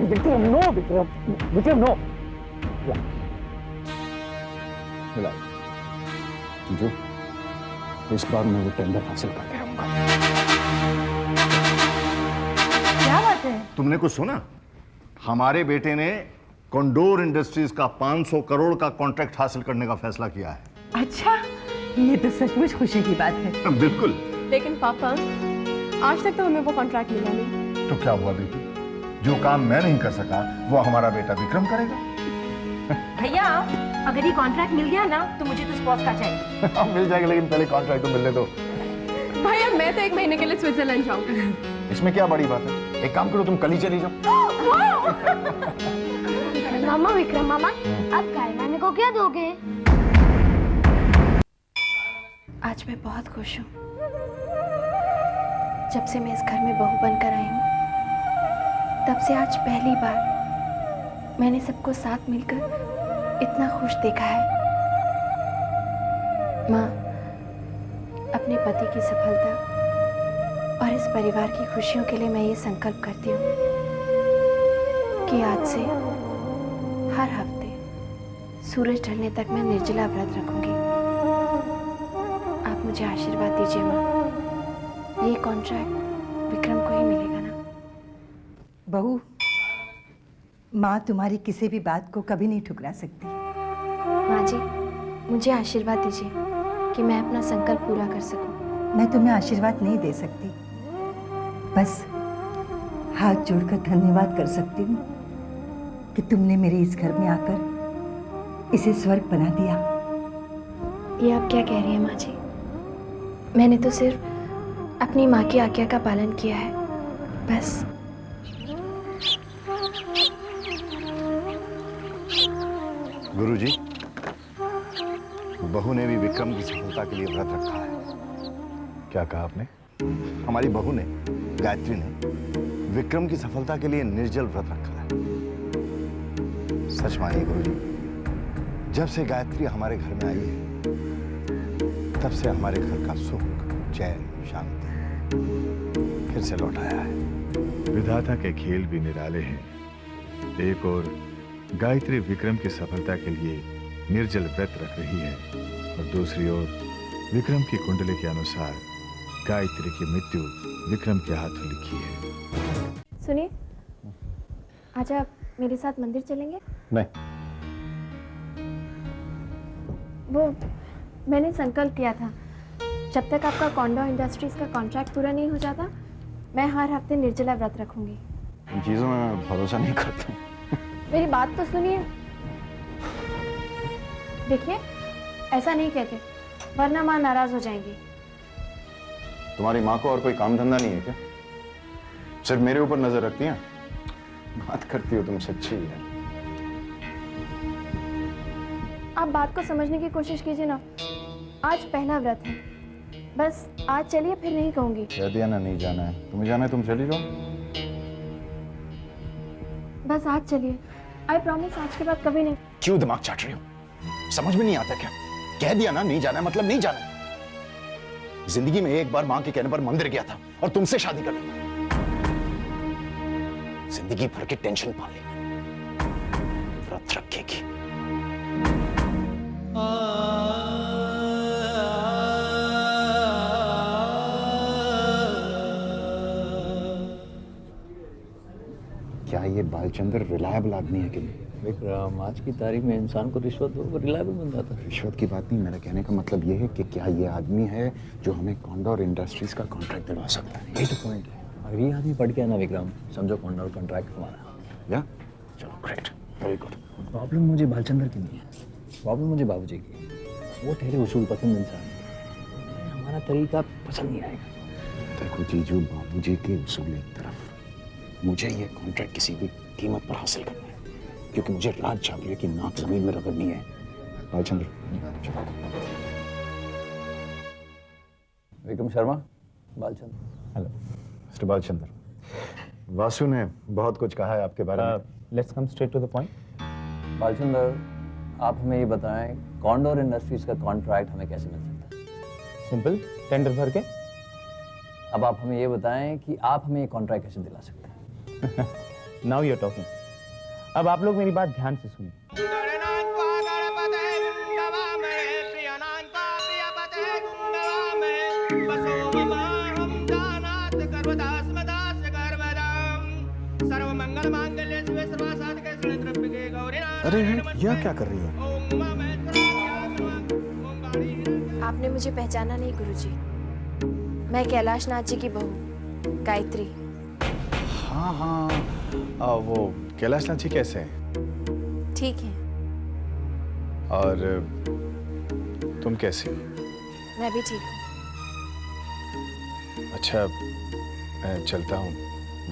[SPEAKER 1] Vikram, no Vikram, Vikram no.
[SPEAKER 10] जो इस बार मैं वो टेंडर हासिल करके रहूंगा।
[SPEAKER 3] क्या बात है?
[SPEAKER 5] तुमने कुछ सुना? हमारे बेटे ने कॉन्डोर इंडस्ट्रीज का 500 करोड़ का कॉन्ट्रैक्ट हासिल करने का फैसला किया है।
[SPEAKER 3] अच्छा, ये तो सचमुच खुशी की बात है।
[SPEAKER 5] बिल्कुल।
[SPEAKER 9] लेकिन पापा, आज तक तो हमें वो कॉन्ट्रैक्ट मिला नहीं।
[SPEAKER 5] तो क्या हुआ बेटी? जो काम मैं नहीं कर सका वो हमारा बेटा विक्रम करेगा।
[SPEAKER 11] भैया, अगर ये कॉन्ट्रैक्ट मिल गया ना तो मुझे तो स्पॉट का चाहिए।
[SPEAKER 5] मिल जाएगा, लेकिन पहले कॉन्ट्रैक्ट तो मिलने दो।
[SPEAKER 9] भैया, मैं तो 1 महीने के लिए स्विट्जरलैंड जाऊंगी।
[SPEAKER 5] इसमें क्या बड़ी बात है? एक काम करो, तुम कल ही चली जाओ।
[SPEAKER 2] मामा, विक्रम मामा, आप गाय नानी को क्या दोगे?
[SPEAKER 6] आज मैं बहुत खुश हूँ। जब से मैं इस घर में बहू बनकर आई हूँ, तब से आज पहली बार मैंने सबको साथ मिलकर इतना खुश देखा है। माँ, अपने पति की सफलता और इस परिवार की खुशियों के लिए मैं ये संकल्प करती हूँ कि आज से हर हफ्ते सूरज ढलने तक मैं निर्जला व्रत रखूंगी। आप मुझे आशीर्वाद दीजिए माँ। ये कॉन्ट्रैक्ट विक्रम को ही मिलेगा ना?
[SPEAKER 4] बहू, माँ तुम्हारी किसी भी बात को कभी नहीं ठुकरा सकती।
[SPEAKER 6] माँ जी, मुझे आशीर्वाद दीजिए कि मैं अपना संकल्प पूरा कर सकूं।
[SPEAKER 4] मैं तुम्हें आशीर्वाद नहीं दे सकती, बस हाथ जोड़कर धन्यवाद कर सकती हूँ कि तुमने मेरे इस घर में आकर इसे स्वर्ग बना दिया।
[SPEAKER 6] ये आप क्या कह रही हैं माँ जी? मैंने तो सिर्फ अपनी माँ की आज्ञा का पालन किया है, बस।
[SPEAKER 5] गुरुजी, बहू ने भी विक्रम की सफलता के लिए व्रत रखा है। क्या कहा आपने? हमारी बहू ने, गायत्री ने, विक्रम की सफलता के लिए निर्जल व्रत रखा है। सच मानिए गुरुजी, जब से गायत्री हमारे घर में आई है, तब से हमारे घर का सुख, चैन, शांति फिर से लौट आया है।
[SPEAKER 13] विधाता के खेल भी निराले हैं। एक और गायत्री विक्रम की सफलता के लिए निर्जल व्रत रख रही है और दूसरी ओर विक्रम की कुंडली के अनुसार गायत्री की मृत्यु विक्रम के हाथों लिखी है।
[SPEAKER 6] सुनिए, आज आप मेरे साथ मंदिर चलेंगे?
[SPEAKER 5] नहीं।
[SPEAKER 6] वो मैंने संकल्प किया था, जब तक आपका कॉन्डोर इंडस्ट्रीज का कॉन्ट्रैक्ट पूरा नहीं हो जाता, मैं हर हफ्ते निर्जला व्रत रखूंगी।
[SPEAKER 5] इन चीजों में मैं भरोसा नहीं करता हूँ।
[SPEAKER 6] मेरी बात तो सुनिए। देखिए, ऐसा नहीं कहते, वरना माँ नाराज हो जाएंगी।
[SPEAKER 5] तुम्हारी माँ को और कोई काम धंधा नहीं है क्या? सिर्फ मेरे ऊपर नजर रखती हैं? बात करती हो तुम सच्ची यार।
[SPEAKER 6] आप बात को समझने की कोशिश कीजिए ना। आज पहला व्रत है, बस आज चलिए, फिर नहीं कहूंगी।
[SPEAKER 5] कह दिया ना नहीं जाना है। तुम्हें जाना है, तुम चली जाओ।
[SPEAKER 6] बस आज चलिए, आई प्रॉमिस आज के बाद कभी नहीं।
[SPEAKER 10] क्यों दिमाग चाट रही हो? समझ में नहीं आता क्या? कह दिया ना नहीं जाना है, मतलब नहीं जाना है। जिंदगी में एक बार मां के कहने पर मंदिर गया था और तुमसे शादी कर ली। जिंदगी भर की टेंशन पाल ली, व्रत रखेगी। क्या ये बालचंद्र रिलायबल आदमी है कि नहीं?
[SPEAKER 7] विक्रम, आज की तारीख में इंसान को रिश्वत दो वो रिलायबल बन जाता है।
[SPEAKER 10] रिश्वत की बात नहीं, मेरा कहने का मतलब ये है कि क्या ये आदमी है जो हमें कॉन्डोर इंडस्ट्रीज का कॉन्ट्रैक्ट दिलवा सकता है?
[SPEAKER 7] यही तो पॉइंट है। अगर ये आदमी पढ़ गया ना विक्रम, समझो कॉन्डोर कॉन्ट्रैक्ट हमारा।
[SPEAKER 10] या चलो, ग्रेट, वेरी गुड।
[SPEAKER 7] प्रॉब्लम मुझे बालचंद्र की नहीं है, प्रॉब्लम मुझे बाबूजी की है। वो ठहरे उसूल पसंद इंसान है, हमारा तरीका पसंद नहीं आएगा।
[SPEAKER 10] देखो जीजू, बाबूजी के उसूल एक तरफ, मुझे ये कॉन्ट्रैक्ट किसी भी कीमत पर हासिल करना है, क्योंकि मुझे राज चावले की नाक जमीन में रगड़नी है। बालचंद्र,
[SPEAKER 7] विक्रम शर्मा, बालचंद्र।
[SPEAKER 5] हेलो मिस्टर बालचंद्र, वासु ने बहुत कुछ कहा है आपके बारे में।
[SPEAKER 12] Let's come straight to the point.
[SPEAKER 7] Balachandar, आप हमें ये बताएं, कॉन्डोर इंडस्ट्रीज का कॉन्ट्रैक्ट हमें कैसे मिल सकता है?
[SPEAKER 12] सिंपल, टेंडर भर के।
[SPEAKER 7] अब आप हमें ये बताएं कि आप हमें ये कॉन्ट्रैक्ट कैसे दिला सकते हैं?
[SPEAKER 12] Now you are talking. अब आप लोग मेरी बात ध्यान से सुनिए।
[SPEAKER 5] अरे यह क्या कर रही है?
[SPEAKER 6] आपने मुझे पहचाना नहीं गुरुजी। मैं कैलाश नाथ जी की बहू गायत्री।
[SPEAKER 5] हाँ, वो कैलाश नाथ जी कैसे हैं?
[SPEAKER 6] ठीक है।
[SPEAKER 5] और तुम कैसी हो?
[SPEAKER 6] मैं भी ठीक हूँ।
[SPEAKER 5] अच्छा, मैं चलता हूँ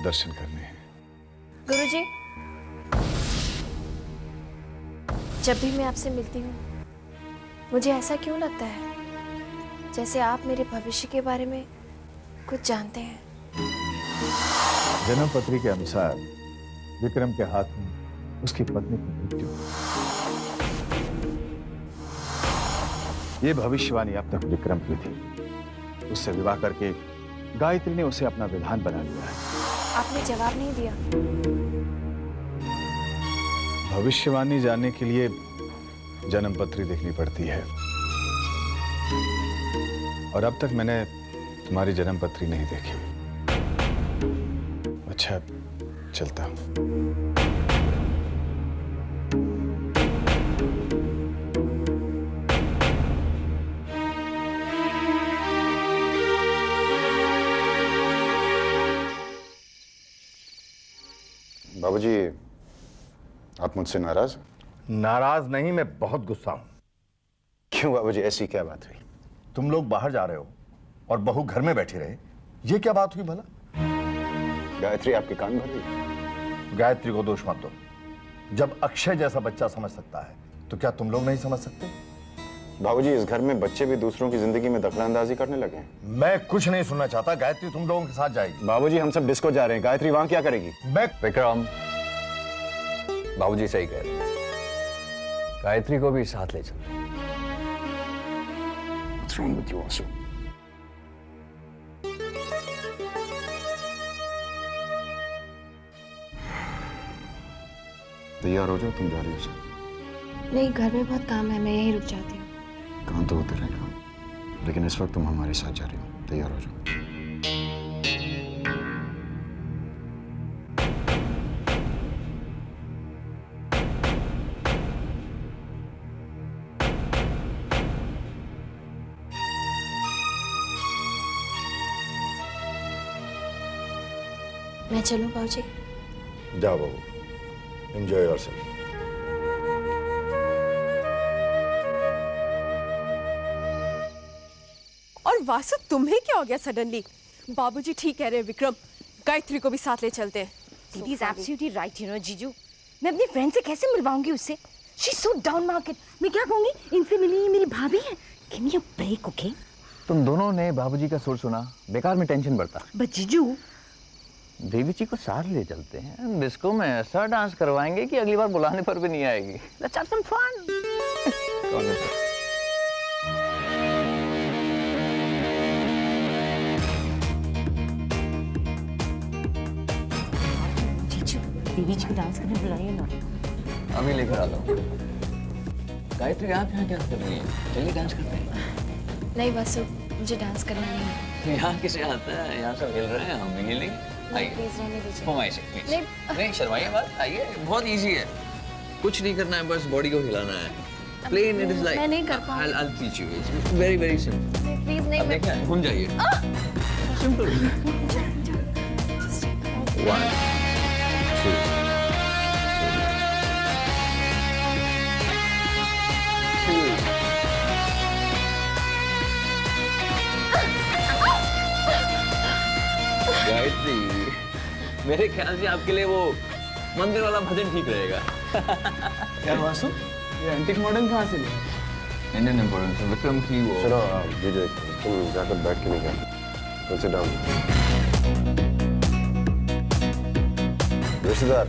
[SPEAKER 5] दर्शन करने।
[SPEAKER 6] गुरुजी, जब भी मैं आपसे मिलती हूँ मुझे ऐसा क्यों लगता है जैसे आप मेरे भविष्य के बारे में कुछ जानते हैं।
[SPEAKER 5] जन्म पत्री के अनुसार विक्रम के हाथ में उसकी पत्नी की मृत्यु। ये भविष्यवाणी अब तक विक्रम की थी। उससे विवाह करके गायत्री ने उसे अपना विधान बना लिया है।
[SPEAKER 6] आपने जवाब नहीं दिया।
[SPEAKER 5] भविष्यवाणी जानने के लिए जन्म पत्री देखनी पड़ती है, और अब तक मैंने तुम्हारी जन्म पत्री नहीं देखी। अच्छा, चलता हूं।
[SPEAKER 10] बाबूजी, आप मुझसे नाराज?
[SPEAKER 12] नाराज नहीं, मैं बहुत गुस्सा हूं।
[SPEAKER 10] क्यों बाबूजी, ऐसी क्या बात हुई?
[SPEAKER 12] तुम लोग बाहर जा रहे हो और बहू घर में बैठी रहे, ये क्या बात हुई भला?
[SPEAKER 10] गायत्री आपके कान भर रही?
[SPEAKER 12] गायत्री को दोष मत दो। जब अक्षय जैसा बच्चा समझ सकता है तो क्या तुम लोग नहीं समझ सकते?
[SPEAKER 10] बाबूजी, इस घर में बच्चे भी दूसरों की जिंदगी में दखलंदाजी करने लगे हैं।
[SPEAKER 12] मैं कुछ नहीं सुनना चाहता। गायत्री तुम लोगों के साथ जाएगी।
[SPEAKER 10] बाबूजी, हम सब डिस्को जा रहे हैं, गायत्री वहां क्या करेगी?
[SPEAKER 12] मैं
[SPEAKER 7] विक्रम, बाबूजी सही कह रहे हैं, गायत्री को भी साथ ले चलते हैं।
[SPEAKER 10] What's wrong with you, Vasu? तैयार हो जाओ, तुम जा रही हो?
[SPEAKER 6] नहीं, घर में बहुत काम है, मैं यहीं रुक जाती हूँ।
[SPEAKER 10] काम तो होते रहेगा, लेकिन इस वक्त तुम हमारे साथ जा रही हो। तैयार हो जाओ।
[SPEAKER 6] मैं चलूं बाबूजी?
[SPEAKER 12] जाओ बहू, एंजॉय योरसेल्फ।
[SPEAKER 9] और वासु, तुम्हें क्या हो गया सडनली? बाबूजी ठीक कह रहे हैं विक्रम, गायत्री को भी साथ ले चलते हैं।
[SPEAKER 11] Didi is absolutely right, you know jiju. मैं अपनी फ्रेंड से कैसे मिलवाऊंगी उससे? She is so down market. मैं क्या कहूंगी, इनसे मिली मेरी भाभी है। Give me a break, okay?
[SPEAKER 7] तुम दोनों ने बाबूजी का सुर सुना, बेकार में टेंशन बढ़ता।
[SPEAKER 11] बट जीजू,
[SPEAKER 7] देवी जी को साथ ले चलते हैं, डिस्को में ऐसा डांस करवाएंगे कि अगली बार बुलाने पर भी नहीं आएगी। Let's have some fun.
[SPEAKER 11] जीजू देवी जी को डांस करने बुलाइए ना।
[SPEAKER 7] अभी लेकर आता हूँ। गायत्री, आप यहाँ क्या कर रही हैं? चलिए डांस करते हैं।
[SPEAKER 6] नहीं वासु, मुझे डांस करना नहीं है।
[SPEAKER 7] यहाँ किसे आता है? यहाँ सब हिल रहे हैं, हम भी हिलेंगे। आइए,
[SPEAKER 6] प्लीज रहने दीजिए।
[SPEAKER 7] फरमाइश है, प्लीज। नहीं शर्माइए मत, आइए, बहुत इजी है, कुछ नहीं करना है, बस बॉडी को हिलाना है। प्लेन इट इज लाइक,
[SPEAKER 6] मैं नहीं कर पाऊंगी।
[SPEAKER 7] I'll teach you, it's very very simple।
[SPEAKER 6] Please नहीं,
[SPEAKER 7] अब
[SPEAKER 6] मैं
[SPEAKER 7] देखिए, घूम जाइए, सिंपल। 1 2 गायत्री, मेरे ख्याल से आपके लिए वो मंदिर वाला भजन ठीक रहेगा।
[SPEAKER 8] यार वासु, ये एंटीक मॉडर्न कहाँ से लिया?
[SPEAKER 7] इंडियन इम्पोर्टेंस विक्रम की वो।
[SPEAKER 10] चलो विजय, तुम जाकर बैठ के नहीं जाओ। Sit down.
[SPEAKER 14] रिश्तेदार।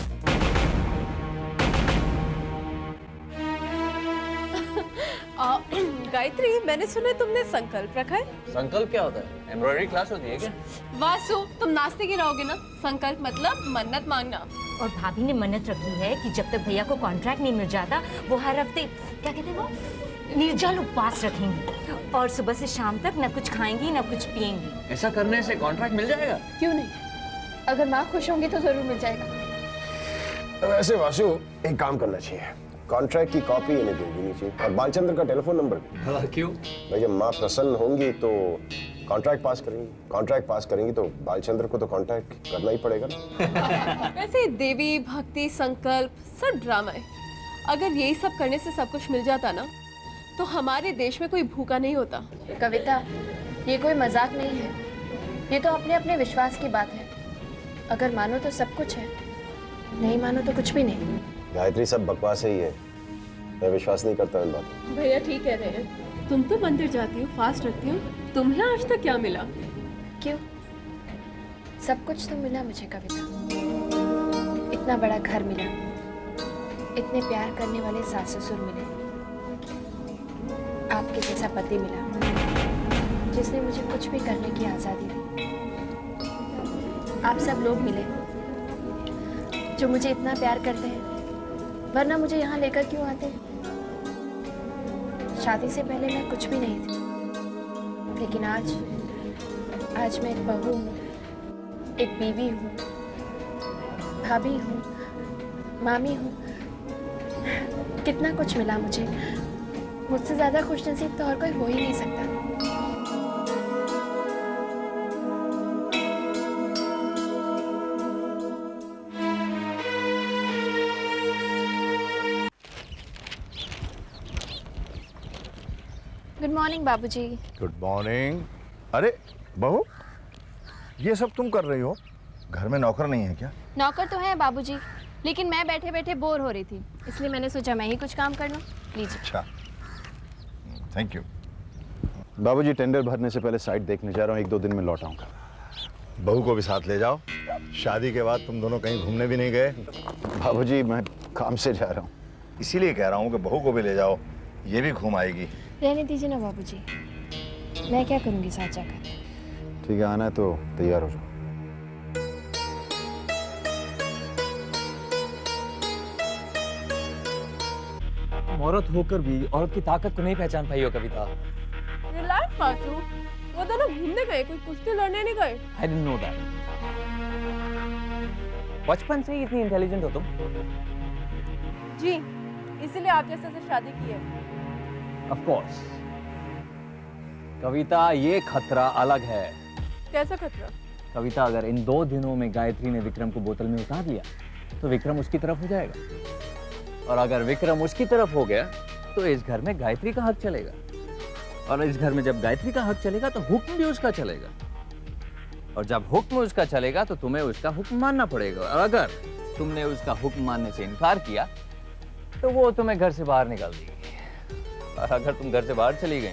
[SPEAKER 9] गायत्री, मैंने सुना है तुमने संकल्प रखा है।
[SPEAKER 7] संकल्प क्या होता है? एम्ब्रॉयडरी क्लास होती है क्या?
[SPEAKER 9] वासु, तुम नाश्ते की रहोगे ना? संकल्प मतलब मन्नत मांगना।
[SPEAKER 11] और भाभी ने मन्नत रखी है कि जब तक भैया को कॉन्ट्रैक्ट नहीं मिल जाता वो हर हफ्ते क्या कहते हैं वो निर्जल उपवास रखेंगी और सुबह से शाम तक न कुछ खाएंगी न कुछ पिएंगी।
[SPEAKER 7] ऐसा करने से कॉन्ट्रैक्ट मिल जाएगा?
[SPEAKER 6] क्यों नहीं, अगर माँ खुश होंगी तो जरूर मिल जाएगा।
[SPEAKER 14] वैसे वासु एक काम करना चाहिए, कॉन्ट्रैक्ट की कॉपी इन्हें दे देनी चाहिए और बालचंद्र का टेलीफोन नंबर भी।
[SPEAKER 7] क्यों?
[SPEAKER 14] भाई जब माँ प्रसन्न होंगी तो कॉन्ट्रैक्ट पास करेंगी, कॉन्ट्रैक्ट पास करेंगी तो बालचंद्र को तो कॉन्ट्रैक्ट करना ही पड़ेगा ना।
[SPEAKER 9] वैसे देवी भक्ति संकल्प सब ड्रामा है। अगर यही सब करने से सब कुछ मिल जाता ना तो हमारे देश में कोई भूखा नहीं होता।
[SPEAKER 6] कविता, ये कोई मजाक नहीं है, ये तो अपने अपने विश्वास की बात है। अगर मानो तो सब कुछ है, नहीं मानो तो कुछ भी नहीं।
[SPEAKER 14] गायत्री सब बकवास ही है, मैं विश्वास नहीं करता इन बातों।
[SPEAKER 9] भैया ठीक कह रहे हैं, तुम तो मंदिर जाती हो, फास्ट रखती हो, तुम्हें आज तक क्या मिला?
[SPEAKER 6] क्यों? सब कुछ तो मिला मुझे कविता। इतना बड़ा घर मिला, इतने प्यार करने वाले सास ससुर मिले, आपके जैसा पति मिला जिसने मुझे कुछ भी करने की आज़ादी दी। आप सब लोग मिले जो मुझे इतना प्यार करते हैं, वरना मुझे यहाँ लेकर क्यों आते? शादी से पहले मैं कुछ भी नहीं थी, लेकिन आज मैं एक बहू हूँ, एक बीवी हूँ, भाभी हूँ, मामी हूँ। कितना कुछ मिला मुझे, मुझसे ज्यादा खुशनसीब तो और कोई हो ही नहीं सकता। गुड मॉर्निंग बाबूजी।
[SPEAKER 5] Good morning. अरे बहू, ये सब तुम कर रही हो? घर में नौकर नहीं है क्या?
[SPEAKER 6] नौकर तो है बाबूजी, लेकिन मैं बैठे बैठे बोर हो रही थी, इसलिए मैंने सोचा मैं ही कुछ काम कर लूं। लीजिए।
[SPEAKER 5] अच्छा, थैंक यू।
[SPEAKER 10] बाबूजी, टेंडर भरने से पहले साइट देखने जा रहा हूँ, 1-2 दिन में लौट आऊंगा।
[SPEAKER 5] बहू को भी साथ ले जाओ। शादी के बाद तुम दोनों कहीं घूमने भी नहीं गए।
[SPEAKER 10] बाबूजी, मैं काम से जा रहा हूँ।
[SPEAKER 5] इसीलिए कह रहा हूँ कि बहू को भी ले जाओ, ये भी घूम आएगी।
[SPEAKER 6] रहने दीजिए ना बाबूजी, मैं क्या करूँगी साथ जाकर।
[SPEAKER 10] ठीक है, आना है तो तैयार हो जाओ।
[SPEAKER 7] औरत होकर भी औरत की ताकत को नहीं पहचान पाई हो कविता।
[SPEAKER 9] रिलैक्स वासु, वो दोनों घूमने गए, कोई कुश्ती लड़ने नहीं गए।
[SPEAKER 7] I didn't know that. बचपन से ही इतनी इंटेलिजेंट हो तुम?
[SPEAKER 9] जी, इसीलिए आप जैसे से शादी की है।
[SPEAKER 7] Of course. कविता, ये खतरा अलग है।
[SPEAKER 9] कैसा खतरा?
[SPEAKER 7] कविता, अगर इन 2 दिनों में गायत्री ने विक्रम को बोतल में उतार लिया तो विक्रम उसकी तरफ हो जाएगा, और अगर विक्रम उसकी तरफ हो गया तो इस घर में गायत्री का हक चलेगा, और इस घर में जब गायत्री का हक चलेगा तो हुक्म भी उसका चलेगा, और जब हुक्म उसका चलेगा तो तुम्हें उसका हुक्म मानना पड़ेगा, और अगर तुमने उसका हुक्म मानने से इनकार किया तो वो तुम्हें घर से बाहर निकाल देगी, और अगर तुम घर से बाहर चली गई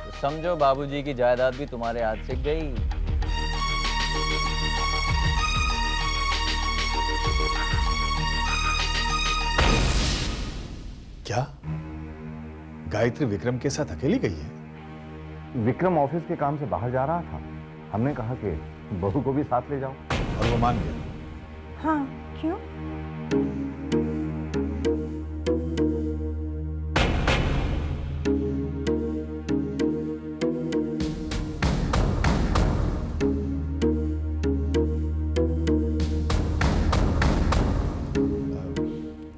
[SPEAKER 7] तो समझो बाबूजी की जायदाद भी तुम्हारे हाथ से गई।
[SPEAKER 13] क्या गायत्री विक्रम के साथ अकेली गई है?
[SPEAKER 5] विक्रम ऑफिस के काम से बाहर जा रहा था, हमने कहा कि बहू को भी साथ ले जाओ,
[SPEAKER 13] और वो मान गया?
[SPEAKER 11] हाँ, क्यों?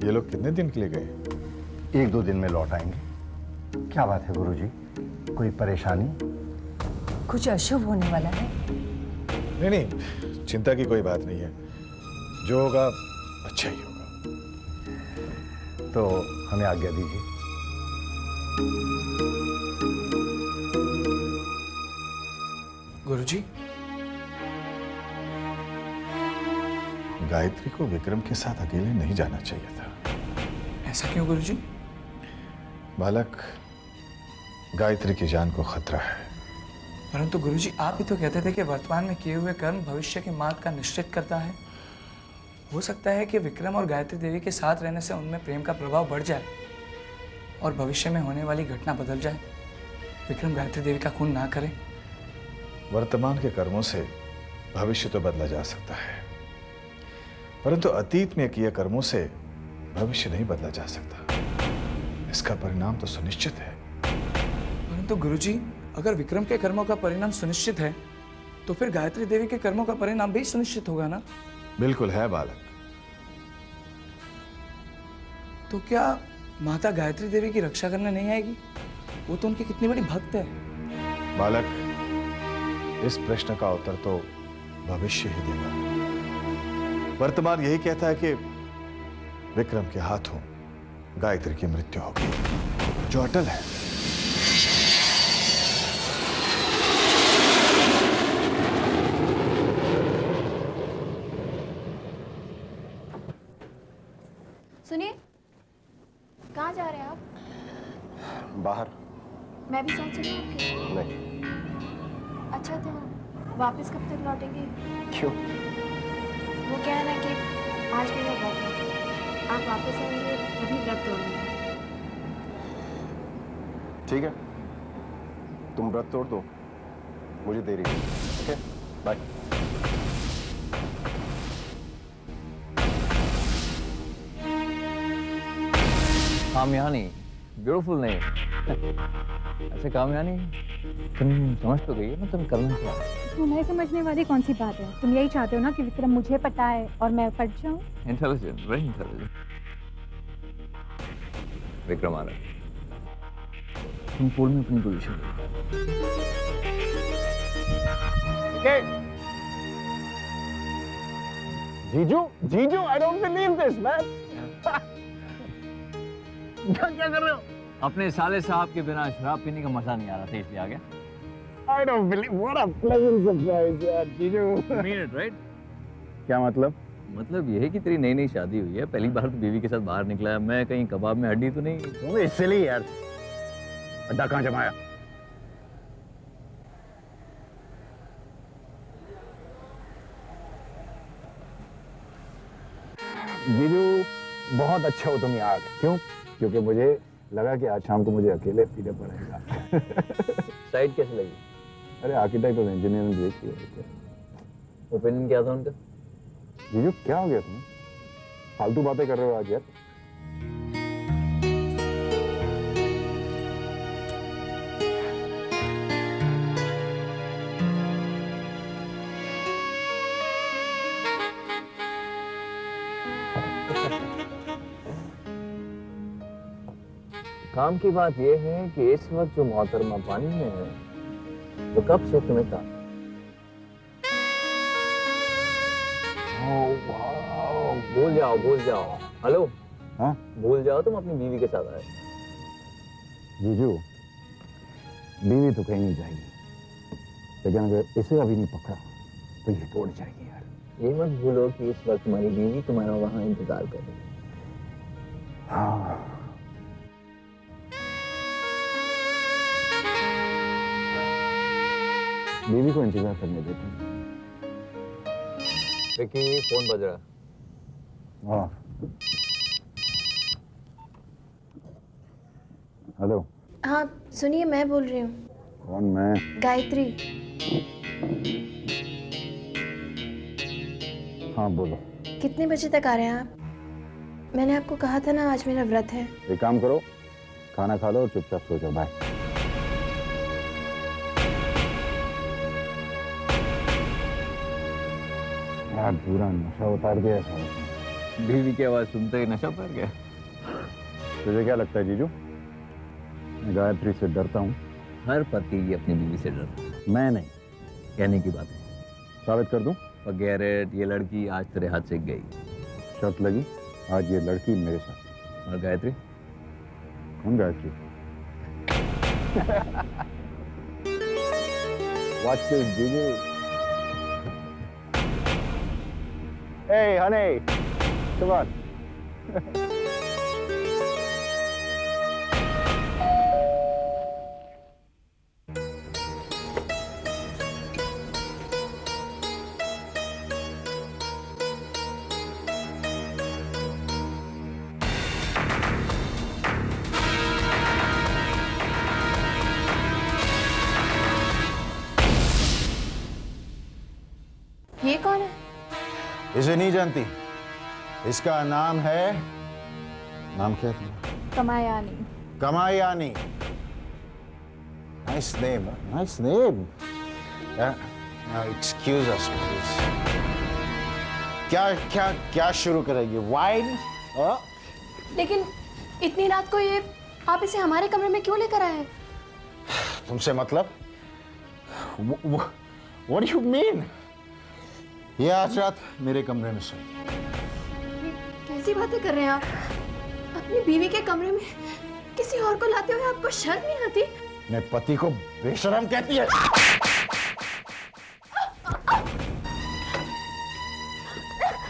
[SPEAKER 13] ये लोग कितने दिन के लिए गए?
[SPEAKER 5] 1-2 दिन में लौट आएंगे। क्या बात है गुरुजी, कोई परेशानी?
[SPEAKER 4] कुछ अशुभ होने वाला है?
[SPEAKER 13] नहीं नहीं, चिंता की कोई बात नहीं है, जो होगा अच्छा ही होगा।
[SPEAKER 5] तो हमें आज्ञा दीजिए।
[SPEAKER 8] गुरुजी,
[SPEAKER 13] गायत्री को विक्रम के साथ अकेले नहीं जाना चाहिए था।
[SPEAKER 8] ऐसा क्यों गुरुजी?
[SPEAKER 13] बालक, गायत्री की जान को खतरा है।
[SPEAKER 8] परंतु गुरुजी, आप ही तो कहते थे कि वर्तमान में किए हुए कर्म भविष्य के मार्ग का निश्चित करता है। हो सकता है कि विक्रम और गायत्री देवी के साथ रहने से उनमें प्रेम का प्रभाव बढ़ जाए और भविष्य में होने वाली घटना बदल जाए। विक्रम गायत्री देवी का खून ना करे।
[SPEAKER 13] वर्तमान के कर्मों से भविष्य तो बदला जा सकता है, परंतु अतीत में किए कर्मों से भविष्य नहीं बदला जा सकता। इसका परिणाम तो सुनिश्चित है।
[SPEAKER 8] परंतु गुरुजी, अगर विक्रम के कर्मों का परिणाम सुनिश्चित है तो फिर गायत्री देवी के कर्मों का परिणाम भी सुनिश्चित होगा ना?
[SPEAKER 13] बिल्कुल है बालक।
[SPEAKER 8] तो क्या माता गायत्री देवी की रक्षा करने नहीं आएगी? वो तो उनकी कितनी बड़ी भक्त है।
[SPEAKER 13] बालक, इस प्रश्न का उत्तर तो भविष्य ही देगा। वर्तमान यही कहता है कि विक्रम के हाथों गायत्री की मृत्यु होगी, जो अटल है।
[SPEAKER 6] सुनिए, कहाँ जा रहे हैं आप?
[SPEAKER 14] बाहर।
[SPEAKER 6] मैं भी साथ चलूं आपके?
[SPEAKER 14] नहीं।
[SPEAKER 6] अच्छा, तो वापस कब तक लौटेंगे?
[SPEAKER 14] क्यों?
[SPEAKER 6] वो क्या है ना कि आज मेरा व्रत है, आप वापस आएंगे तभी व्रत तोड़ेंगे।
[SPEAKER 14] ठीक है, तुम व्रत तोड़ दो, मुझे देरी है। Okay, bye.
[SPEAKER 7] कामयानी, ब्यूटीफुल नहीं। ऐसे कामयानी, तुम समझ तो गई है ना तुम करना क्या है?
[SPEAKER 15] तुम्हें समझने वाली कौन सी बात है? तुम यही चाहते हो ना कि विक्रम मुझे पटाए और मैं पट जाऊं?
[SPEAKER 7] Intelligent, very intelligent. विक्रम आ रहा है, तुम पूल में अपनी पोजीशन
[SPEAKER 1] जीजू, जीजू, I don't believe this man. क्या कर रहे हो?
[SPEAKER 7] अपने साले साहब के बिना शराब पीने का मजा नहीं आ रहा था, इसलिए आ गया।
[SPEAKER 1] I don't believe, what a pleasant surprise यार, जीजू।
[SPEAKER 7] Mean it, right?
[SPEAKER 13] क्या मतलब?
[SPEAKER 7] मतलब ये है कि तेरी नई नई शादी हुई है, पहली बार तो बीवी के साथ बाहर निकला है। मैं कहीं कबाब में हड्डी तो नहीं?
[SPEAKER 1] तुम इसलिए यार, अड्डा कहाँ जमाया? जीजू, बहुत अच्छे हो तुम यहाँ आके। क्यों? क्योंकि मुझे लगा कि आज शाम को मुझे अकेले पीना पड़ेगा।
[SPEAKER 7] साइड कैसे लगी?
[SPEAKER 1] अरे आर्किटेक्ट और इंजीनियर ने देखी है।
[SPEAKER 7] ओपिनियन क्या था उनका?
[SPEAKER 1] जीजू क्या हो गया तुम्हें? फालतू बातें कर रहे हो आज यार।
[SPEAKER 7] काम की बात यह है कि इस वक्त जो मोहतरमा पानी में है वो कब से तुम्हें था? भूल जाओ, भूल जाओ। हेलो,
[SPEAKER 1] हाँ?
[SPEAKER 7] भूल जाओ तुम अपनी बीवी के साथ आए।
[SPEAKER 1] जीजू, बीवी तो कहीं नहीं जाएगी, लेकिन अगर इसे अभी नहीं पकड़ा तो ये तोड़ जाएगी यार।
[SPEAKER 7] ये मत भूलो कि इस वक्त तुम्हारी बीवी तुम्हारा वहां इंतजार कर रही है।
[SPEAKER 1] हाँ, बीवी को इंतजार करने देते हैं।
[SPEAKER 7] विकी, फोन बज रहा है।
[SPEAKER 1] हाँ, हेलो।
[SPEAKER 6] हाँ सुनिए, मैं बोल रही हूँ।
[SPEAKER 1] कौन? मैं?
[SPEAKER 6] गायत्री।
[SPEAKER 1] हाँ बोलो।
[SPEAKER 6] कितने बजे तक आ रहे हैं आप? मैंने आपको कहा था ना आज मेरा व्रत है।
[SPEAKER 1] एक काम करो, खाना खा लो और चुपचाप सो जाओ। बाय। यार पूरा नशा उतार दिया है साले।
[SPEAKER 7] बीवी की आवाज सुनते ही नशा उतर गया।
[SPEAKER 1] तुझे क्या लगता है जीजू, मैं गायत्री से डरता हूँ?
[SPEAKER 7] हर पति अपनी बीवी से डरता है।
[SPEAKER 1] मैं नहीं।
[SPEAKER 7] कहने की बात है।
[SPEAKER 1] साबित कर दूं?
[SPEAKER 7] गैरेट, ये लड़की आज तेरे हाथ से गई।
[SPEAKER 1] शर्त लगी, आज ये लड़की मेरे साथ।
[SPEAKER 7] और गायत्री?
[SPEAKER 1] कौन गायत्री? Watch this, जीजू। Hey, honey, come on.
[SPEAKER 6] ये कौन है?
[SPEAKER 5] इसे नहीं जानती? इसका नाम है, नाम क्या है?
[SPEAKER 15] Kamayani.
[SPEAKER 5] Kamayani. Nice name, nice name. Excuse us please. क्या क्या क्या शुरू करेगी? वाइन?
[SPEAKER 6] लेकिन इतनी रात को ये आप इसे हमारे कमरे में क्यों लेकर आए हैं?
[SPEAKER 5] तुमसे मतलब? What do you mean? ये आज रात मेरे कमरे में सोई।
[SPEAKER 6] कैसी बातें कर रहे हैं आप? अपनी बीवी के कमरे में किसी और को लाते हुए आपको शर्म नहीं आती?
[SPEAKER 5] मैं पति को बेशरम कहती है?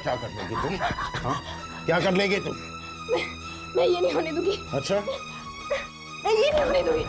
[SPEAKER 5] क्या कर लेगी तुम? हाँ? क्या कर लेगी तुम?
[SPEAKER 6] मैं ये नहीं होने दूंगी।
[SPEAKER 5] अच्छा?
[SPEAKER 6] मैं ये नहीं होने दूंगी।